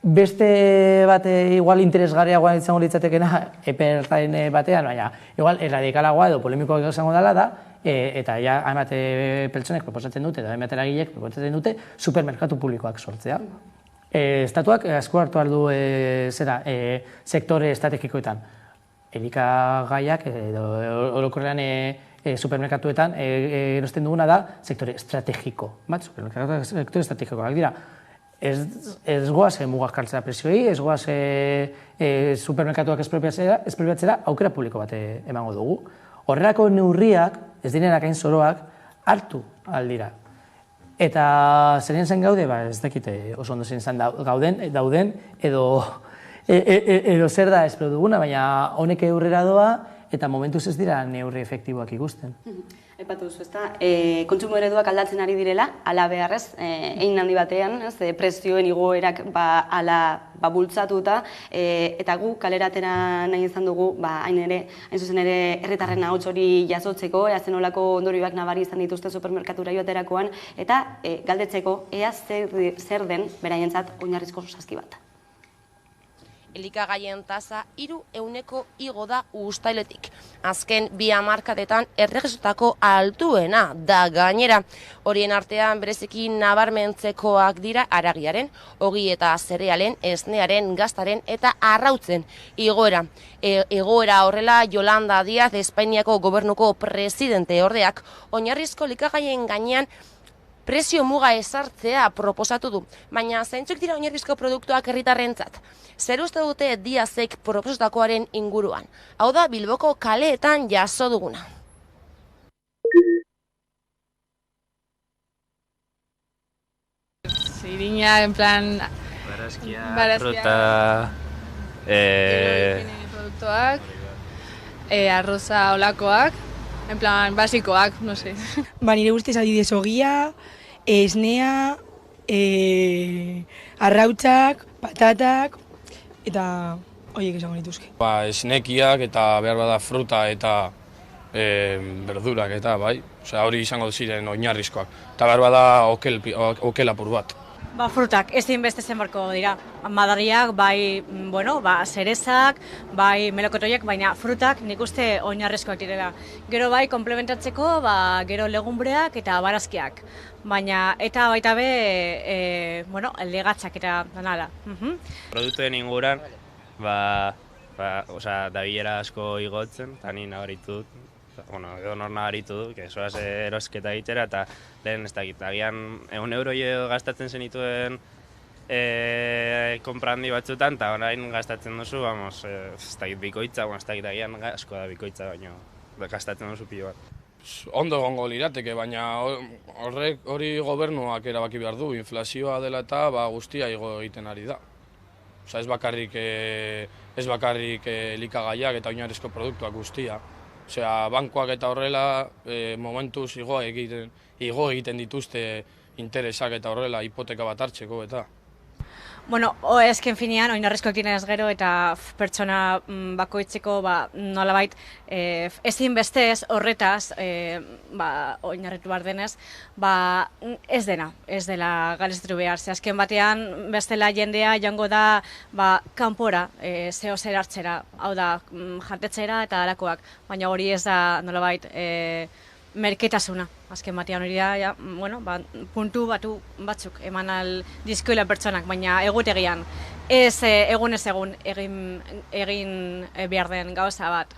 Beste bat igual interesgarriagoa izango litzatekena epertain batean, baina igual erradikalagoa edo polemikoa izango dela da, eta hainbat pertsonek proposatzen dute, eta hainbat eragileek proposatzen dute, supermerkatu publikoak sortzea. Estatuak asko hartu aldu sektore estrategikoetan. Elikagaiak edo orokorrean supermerkatuetan erosten duguna da sektore estrategiko. Supermerkatuak sektore estrategikoak dira. Ez goaz mugak kartzera presioei, ez goaz supermerkatuak espropiatzera aukera publiko bat emango dugu. Horrelako neurriak, ez direnak hain zoroak, hartu aldira. Eta zeren zen gaude, ez dakite oso ondo zen dauden, edo zer da espero duguna, baina honek eurrera doa, eta momentuz ez dira neurri efektiboak ikusten. Aipatu duzu, ezta? Kontsumo ereduak aldatzen ari direla, ala beharrez, egin handi batean, prezioen igoerak ala bultzatuta, eta gu kaleratera nahi izan dugu, hain zuzen ere herritarren ahots hori jasotzeko, ea zenolako ondorioak nabari izan dituzte supermerkatura joaterakoan, eta galdetzeko ea zer den beraientzat oinarrizko saski bat. Elikagaien tasa 3% igo da uztailetik. Azken 2 hamarkadetan erregisotako altuena da gainera. Horien artean bereziki nabarmentzekoak dira haragiaren, ogi eta zerealen, esnearen, gaztaren eta arrautzen igoera. Egoera horrela Yolanda Díaz, Espainiako gobernuko presidente ordeak, oinarrizko elikagaien gainean prezio muga ezartzea proposatu du. Baina zeintzuk dira oinarrizko produktuak herritarrentzat? Zer uste dute Díazek proposatakoaren inguruan? Hau da Bilboko kaleetan jaso duguna. Zirina, en plan... Barazkia, fruta... produktuak, arroza olakoak, en plan, basikoak, no sé. Ba, nire ustez adibidez ogia, esnea, arrautzak, patatak, eta horiek esango nituzke. Ba, esnekiak eta behar bada fruta eta berdurak eta, bai. Osea, hori izango ziren oinarrizkoak. Eta behar bada okel apur bat. Ba, frutak, ezin beste zenbarko dira. Madarriak, bai, bueno, ba, zerezak, bai, melokotoiak, baina frutak nik uste oinarrizkoak direla. Gero bai, komplementatzeko, ba, gero legumbreak eta barazkiak. Baina, eta baita be, bueno, legatzak eta danala. Produktuen inguran, dabilera asko igotzen, eta ni nabaritu dut. Bueno, edo nor nabaritu du, que soaz erosketa egitera, eta lehen ez dakit, agian €1 gastatzen zenituen konprandi batzutan, eta orain gastatzen duzu, vamos, ez dakit bikoitza, ez dakit agian asko da bikoitza, baina gastatzen duzu pilo bat. Ondo egongo lirateke, baina hori gobernuak erabaki behar du, inflazioa dela eta guztia igo egiten ari da. Osa, ez bakarrik elikagaiak eta oinarrizko produktuak guztia. Osea, bankoak eta horrela momentuz igo egiten dituzte interesak eta horrela hipoteka bat hartzeko eta. Bueno, ezken finean, oinarrizkoak direnez gero eta pertsona bakoitzeko nolabait ezin bestez horretaz oinarritu behar denez, ez dela galdetu behar. Ze azken batean bestela jendea joango da kanpora zeo zer hartzera, hau da jantetzera eta halakoak, baina hori ez da nolabait merketasuna. Azken batean hori da, puntu batzuk eman dizkiola pertsonak, baina egutegian ez egunez egun egin behar den gauza bat.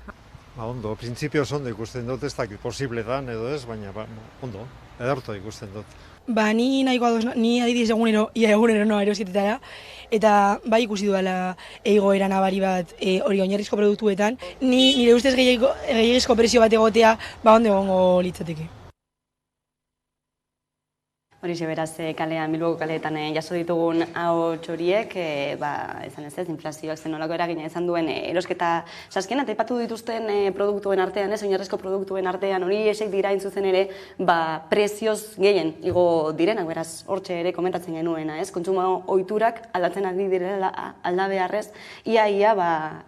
Ondo, printzipioz ondo ikusten dut, ez dakit posible dan edo ez, baina ondo, edartu ikusten dut. Ni adibidez egunero noa erosketetara, eta bai ikusi duela egoera nabari bat hori oinarrizko produktuetan, nire ustez gehiagizko prezio bat egotea ondo egongo litzateke. Horixe beraz, kalean, Bilboko kaleetan jaso ditugun ahots horiek, izan ez, inflazioak zen nolako eragina izan duen erosketa saskien, eta aipatu dituzten produktuen artean, oinarrizko produktuen artean, hori esek dira zuzen ere, prezioz gehien igo direnak, beraz, hortxe ere komentatzen genuena, ez? Kontsumo ohiturak aldatzen ari direla alda beharrez, ia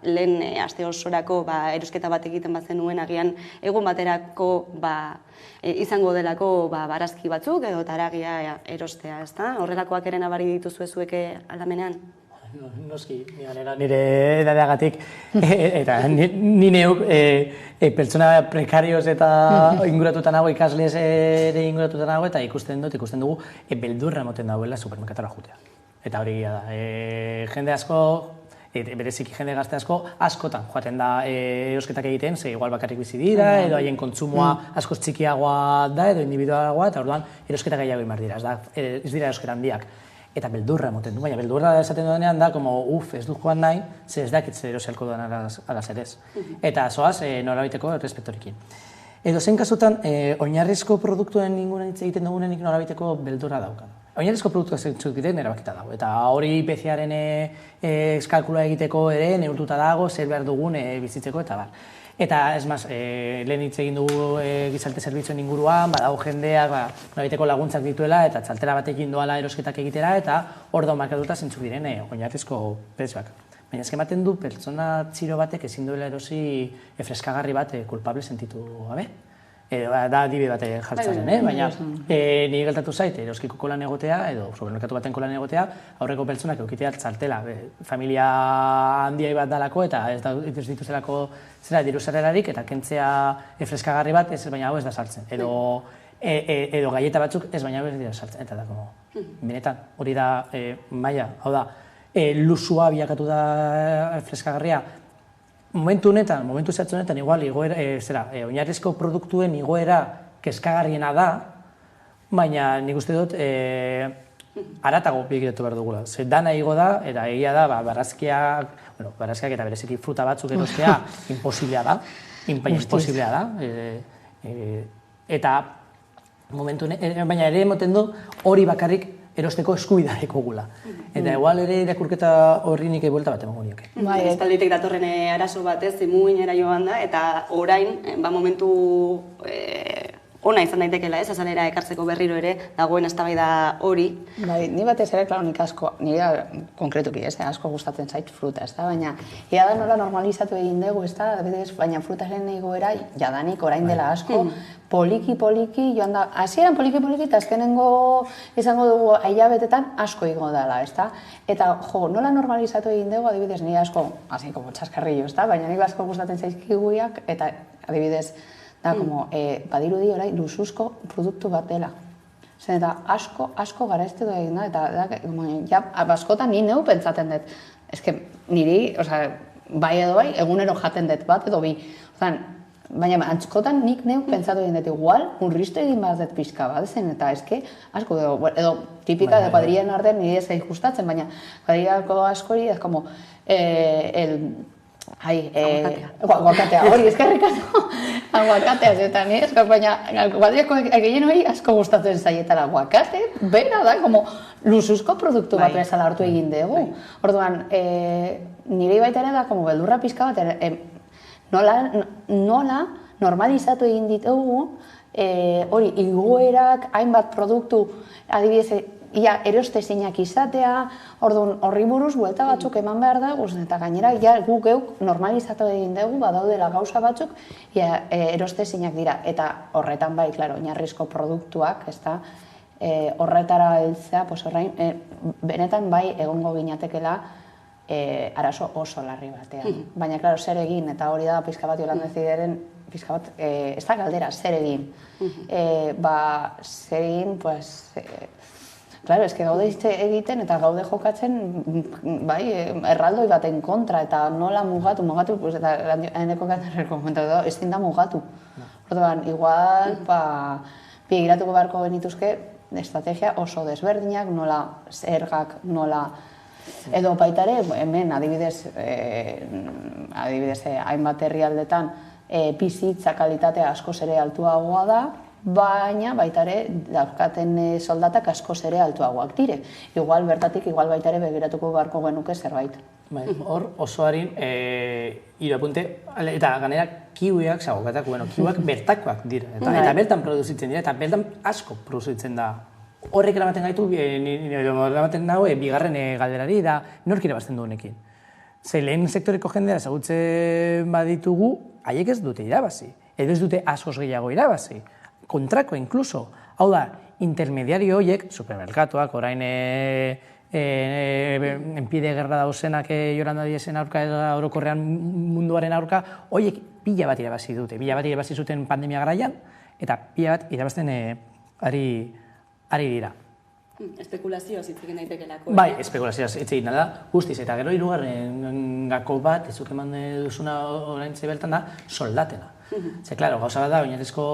lehen aste osorako erosketa bat egiten bazenuen agian egun baterako izango delako barazki batzuk edo haragia erostea, ezta? Horrelakoak ere nabari dituzue zueke aldamenean? Noski, nire edadeagatik, eta ni neuk pertsona prekarioz eta inguratutan nago, ikaslez ere inguratutan nago, eta ikusten dugu beldurra emoten dauela supermerkatara jutea. Eta hori da, jende asko, bereziki jende gazte askotan joaten da erosketak egiten, ze igual bakarrik bizi dira, edo haien kontsumoa askoz txikiagoa da, edo individualagoa, eta orduan erosketak gehiago egin behar dira, ez dira erosketa handiak. Eta beldurra emoten du, baina beldurra esaten duenean da, ez du joan nahi, ze ez dakit zer erosialko duan alaz ere ez. Eta zoaz, norabiteko errespetorekin. Edo zen kasutan, oinarrizko produktuen inguruan hitz egiten dugunenik norabiteko beldurra daukan. Oinarrizko produktuak zentzuk diren erabakita dago, eta hori IPC-aren eskalkula egiteko ere neurtuta dago, zer behar dugun bizitzeko eta bar. Eta, ez maz, lehen hitz egin dugu gizarte zerbitzuen inguruan, badago jendeak norabiteko laguntzak dituela, eta txaltera batekin doala erosketak egitera, eta hor da markatuta zentzuk diren oinarrizko prezioak. Baina ezken baten du, pertsona txiro batek ezin duela erosi freskagarri bat kulpable sentitu gabe. Da adibide bat jartzaren, baina nire gertatu zait, eroskiko lan egotea, edo supermerkatu baten lan egotea, aurreko pertsonak eukitea txartela. Familia handia bat dalako eta ez dituzelako zera diru sarrerarik eta kentzea freskagarri bat, ez baina hau ez da sartzen. Edo gaieta batzuk ez baina hau ez dira sartzen. Eta da, benetan, hori da maila, hau da, lusua bilakatu da freskagarria, momentu zehatzu honetan, igual, oinarrizko produktuen igoera kezkagarriena da, baina nik uste dut haratago begiratu behar dugula. Zer dana igo da, eta egia da, barazkiak eta bereziki fruta batzuk erostea imposiblea da, eta momentu baina ere emoten du hori bakarrik erosteko eskubidareko gula. Eta igual ere irakurketa horri nik buelta bat emango nioke. Espalditik datorren arazo bat ez, zimuinera joan da, eta orain, momentu ona izan daitekeela ez, azalera ekartzeko berriro ere, dagoen eztabaida hori. Bai, ni batez ere, klaro, nik asko, nire konkretuki ez, asko gustatzen zait fruta, ez da, baina ia da nola normalizatu egin dugu, ez da, baina frutaren egoera jadanik orain dela asko, poliki, joan da, hasieran poliki, eta azkenengo izango dugu hilabetetan asko igo dela, ez da? Eta, nola normalizatu egin dugu, adibidez, nire asko, hasi, como txaskarrillo, ez da, baina nire asko gustatzen zaizkiguiak, eta adibidez, da, badirudi orai lusuzko produktu bat dela. Zer, eta asko garaizte du egin da, eta askotan ni neu pentsaten dut. Ez que niri, bai edo bai, egunero jaten dut bat edo bi. Baina askotan nik neu pentsatu egin dut, igual, murriztu egin behar dut pixka bat, zen, eta eske, asko, edo tipika de kuadrien arden niri ez egin gustatzen, baina kuadriako askori, ez como, aguakatea, hori eskerrikatu, aguakatea zetan, baina kuadriako egin hori asko gustatzen zaietan aguakate, bera da, como lusuzko produktu bat bezala hartu egin dugu. Orduan, nire baita ere da, como beldurra pixka bat, nola normalizatu egin ditugu, hori, igoerak, hainbat produktu, adibidez, ia erostezinak izatea, orduan horri buruz buelta batzuk eman behar da, eta gainera gu geuk normalizatu egin dugu, badaudela gauza batzuk, erostezinak dira. Eta horretan bai, klaro, oinarrizko produktuak, ez da, horretara heltzea, benetan bai egongo ginatekela arazo oso larri batean. Baina, klaro, zer egin, eta hori da pixka bat Jolanda Zideren, pixka bat, ez da galdera, zer egin. Zer egin, pues... Claro, es que gaude egiten eta gaude jokatzen, bai, erraldoi baten kontra, eta nola mugatu, eta eneko kantarreko komentatu, ezin da mugatu. Orduan, igual, begiratuko beharko genituzke, estrategia oso desberdinak, nola zergak, nola... Edo baita ere, hemen, adibidez, hainbat herrialdetan, bizitza kalitatea askoz ere altuagoa da, baina baita ere dauzkaten soldatak askoz ere altuagoak dire. Igual bertatik, igual baita ere begiratuko beharko genuke zerbait. Hor, oso harin, hiru apunte, eta ganera kiwiak, kiwiak bertakoak dira. Eta bertan produzitzen dira, eta bertan asko produzitzen da. Horrek eramaten gaitu, eramaten dago, bigarren galderari, da nork irabazten du honekin. Zer, lehen sektoreko jendea ezagutzen baditugu, haiek ez dute irabazi. Edo ez dute askoz gehiago irabazi. Kontrako, inkluso. Hau da, intermediario horiek, supermerkatuak, orain enpide gerra dauzenak Jolanda Diesen aurka edo orokorrean munduaren aurka, horiek pila bat irabazi dute. Pila bat irabazi zuten pandemia garaian, eta pila bat irabazten ari dira. Espekulazioaz hitz egin daitekelako. Bai, espekulazioaz hitz egin da, guztiz. Eta gero hirugarren gako bat, ez eman duzuna orain zebeltan da, soldatena. Ze, klaro, gauza bat da, oinarrizko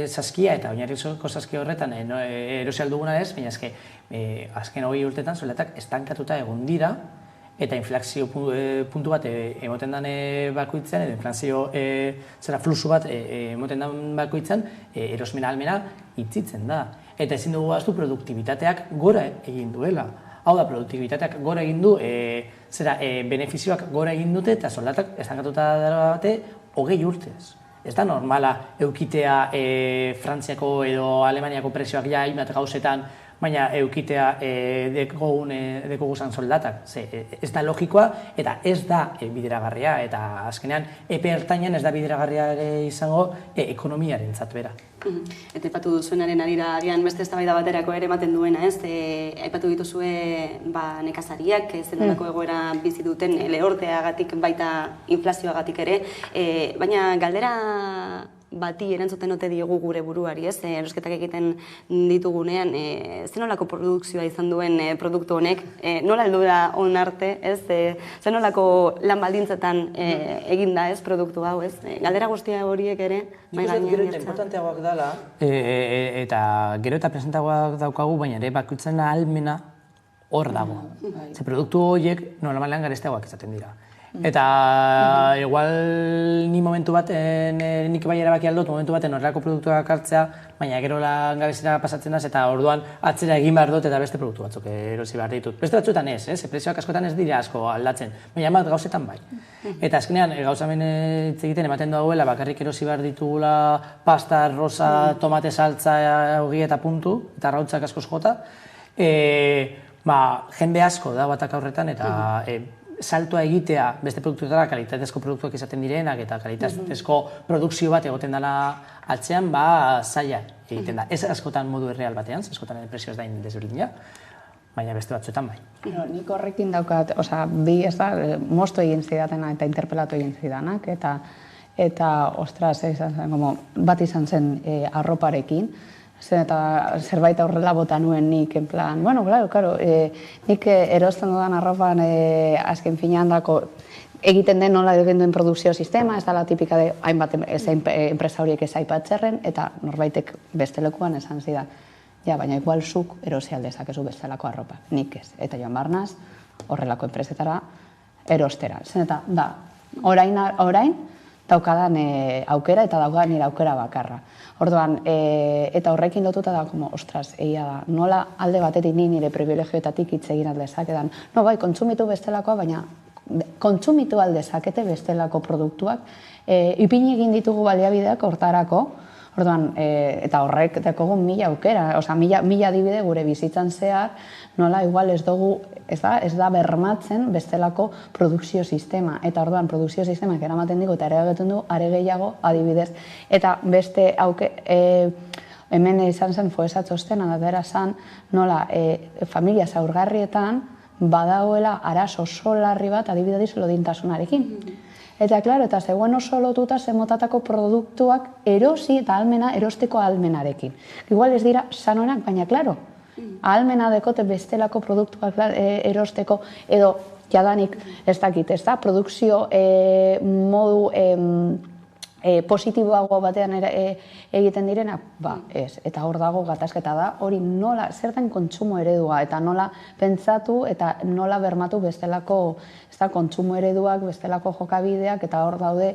saskia eta oinarrizko saskia horretan erosi alduguna ez, baina eske, azken 20 urtetan soldatak estankatuta egon dira, eta inflazio puntu bat emoten den bakoitzen, edo inflazio fluxu bat emoten den bakoitzen, erosmen ahalmena itzitzen da. Eta ezin dugu ahaztu produktibitateak gora egin duela. Hau da, produktibitateak gora egin du, benefizioak gora egin dute, eta soldatak estankatuta dara bate 20 urtez. Ez da normala eukitea Frantziako edo Alemaniako prezioak ja hainbat gauzetan baina eukitea dekoguzan soldatak. Ez da logikoa eta ez da bideragarria, eta azkenean epe ertainan ez da bideragarria izango ekonomiaren bera. Eta aipatu duzuenaren arira agian beste eztabaida baterako ere ematen duena, ez? Aipatu dituzue nekazariak, zenolako egoera bizi duten lehorteagatik baita inflazioagatik ere, baina galdera bati erantzuten ote diogu gure buruari, ez? Erosketak egiten ditugunean, zenolako produkzioa izan duen produktu honek, nola heldu da hon arte, ez? Zenolako lan baldintzetan eginda, ez, produktu hau, ez? Galdera guztia horiek ere, nik uste gero eta importanteagoak dela, eta gero eta presentagoak daukagu, baina ere bakoitzaren ahalmena hor dago. Ze produktu horiek normalean garesteagoak izaten dira. Eta igual ni momentu baten, nik bai erabaki aldot, momentu baten horrelako produktuak hartzea, baina gero langabezira pasatzen da, eta orduan atzera egin behar dut eta beste produktu batzuk erosi behar ditut. Beste batzuetan ez, prezioak askotan ez dira asko aldatzen, baina bat gauzetan bai. Eta azkenean, gauzamen hitz egiten ematen dauela, bakarrik erosi behar ditugula pasta, rosa, tomate saltza, hogi eta puntu, eta arrautzak askoz jota. Jende asko da batak aurretan, eta saltoa egitea beste produktutara kalitatezko produktuak izaten direnak eta kalitatezko produkzio bat egoten dela atzean, zaila egiten da. Ez askotan modu erreal batean, askotan prezioa ez da desberdina, baina beste batzuetan bai. Nik horrekin daukat, bi ez da, mosto egin zidatena eta interpelatu egin zidanak, eta ostras, bat izan zen arroparekin, eta zerbait aurrela bota nuen nik, en plan, bueno, claro, nik erosten dudan arropan azken finean dako egiten den nola egin duen produkzio sistema, ez da la tipika de hainbat enpresa horiek ez aipatzerren, eta norbaitek beste lekuan esan zidan, baina igual zuk erosi aldezakezu bestelako arropa, nik ez, eta joan barnaz horrelako enpresetara erostera. Zen eta, orain daukadan aukera eta daukadan nire aukera bakarra. Orduan, eta horrekin lotuta da, ostras, egia da, nola alde batetik nire privilegioetatik hitz egin aldezakedan. No, bai, kontsumitu bestelakoa, baina kontsumitu aldezakete bestelako produktuak, ipini egin ditugu baliabideak hortarako, orduan, eta horrek dekogu mila aukera, mila adibide gure bizitzan zehar, nola igual ez dugu, ez da bermatzen bestelako produkzio sistema. Eta orduan, produkzio sistemak eramaten digu eta ere egiten du, are gehiago adibidez. Eta beste hemen izan zen foesa txostena, da zan, nola familia zaurgarrietan badagoela arazo oso larri bat adibidez lodintasunarekin. Eta, klaro, eta zegoen oso lotuta zemotatako produktuak erosi eta erosteko ahalmenarekin. Igual ez dira sanonak, baina, klaro, ahalmena dekote bestelako produktuak erosteko, edo jadanik ez dakit, ez da, produkzio modu positiboago batean egiten direna, ez. Eta hor dago gatazketa da, hori nola, zer den kontsumo eredua, eta nola pentsatu eta nola bermatu bestelako kontsumo ereduak, bestelako jokabideak, eta hor daude,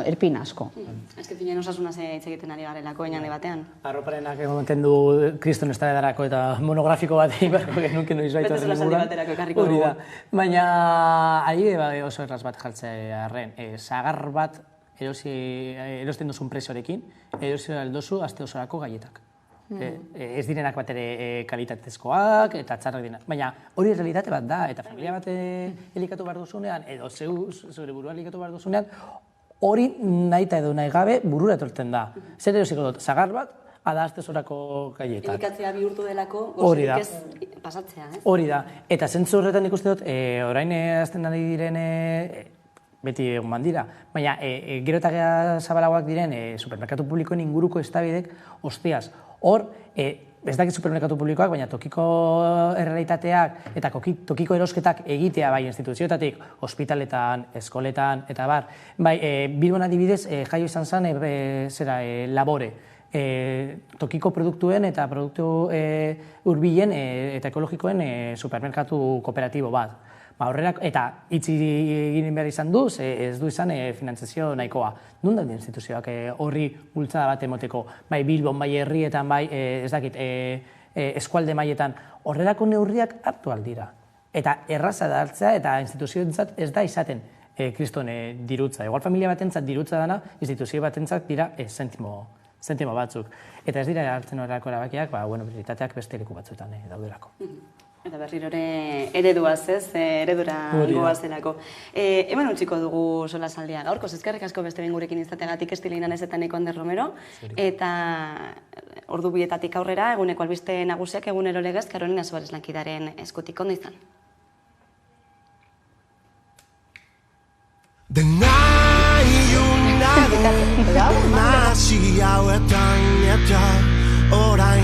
erpin asko. Ez que finean osasunaz hitz egiten ari garelako enane batean. Arroparenak egoten du kriston eztabaidarako eta monografiko bat egin beharko genuke noiz baita horren inguruan. Baina, ari oso erraz bat jartzea arren, sagar bat erosten duzun prezioarekin, erosten aldozu aste osorako gaietak. Ez direnak bat ere kalitatezkoak eta txarrak direnak. Baina hori realitate bat da, eta familia bat elikatu behar duzunean, edo zeure burua elikatu behar duzunean, hori nahi eta edo nahi gabe burura etortzen da. Zer erosiko dut, zagar bat, ada aste osorako gaietak. Elikatzea bihurtu delako, gozorik ez pasatzea, ez? Hori da. Eta zentzu horretan ikuste dut, orain azten ari diren beti egon bandira, baina gero eta zabalagoak diren supermerkatu publikoen inguruko eztabaidek, ostiaz, hor, ez dakit supermerkatu publikoak, baina tokiko errealitateak eta tokiko erosketak egitea bai instituzioetatik, ospitaletan, eskoletan, eta bar. Bai, Bilbon adibidez, jaio izan zen, labore, tokiko produktuen eta produktu hurbilen eta ekologikoen supermerkatu kooperatibo bat. Eta itzi egin behar izan du, ez du izan finantzazio nahikoa. Nun da instituzioak horri bultzada bat emoteko, bai Bilbon, bai herrietan, bai ez dakit, eskualde mailetan, horrelako neurriak hartu aldira. Eta erraza da hartzea eta instituzioentzat ez da izaten kriston dirutza. Igual familia batentzat dirutza dana, instituzio batentzat dira zentimo zentimo batzuk. Eta ez dira hartzen horrelako erabakiak, prioritateak beste leku batzuetan daudelako. Eta berriro ereduaz, eredura goazelako. Hemen utziko dugu solasaldia gaurko, eskerrik asko beste behin gurekin izateagatik Estileinan ezetaneko Ander Romero, eta ordu bietatik aurrera, eguneko albiste nagusiak egunero legez, Karolina Suarez lankidaren eskutik, ondo izan. Dena ilunago nasi hauetan eta orain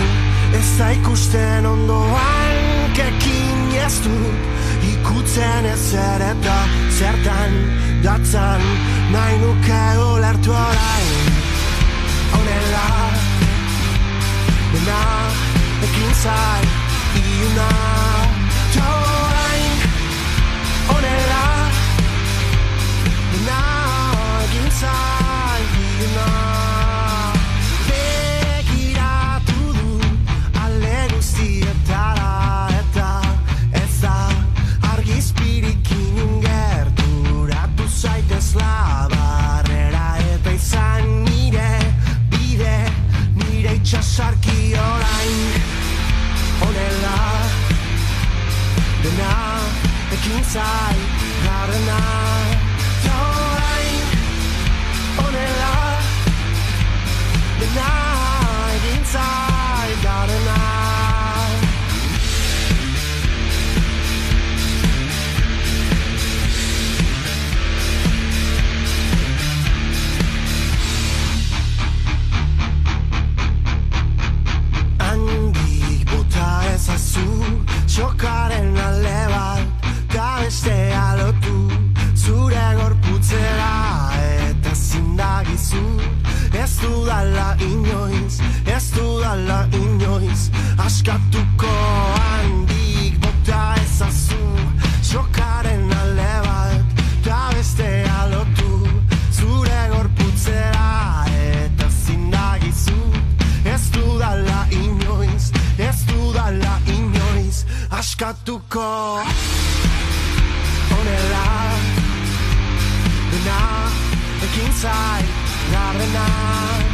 ez da ikusten ondoan kekin ez dut ikutzen ez eta zertan datzan nahi nuke ulertu orain honela dena ekin zai iuna eta orain honela dena ekin zai iuna begiratu du ale guztietara eta ez da argizpirik inon gerturatu zaitezla barrera eta izan nire bide nire itxasarki orain honela dena ekin zai garrena eta orain honela dena egin zai garrena. Handik bota ezazu txokaren alde bat eta bestea lotu zure gorputzera eta zindagizu ez dudala inoiz askatuko handik bota ezazu txokaren alde bat eta bestea lotu zure gorputzera eta zindagizu ez dudala inoiz askatuko honela dena ekin zai garrena.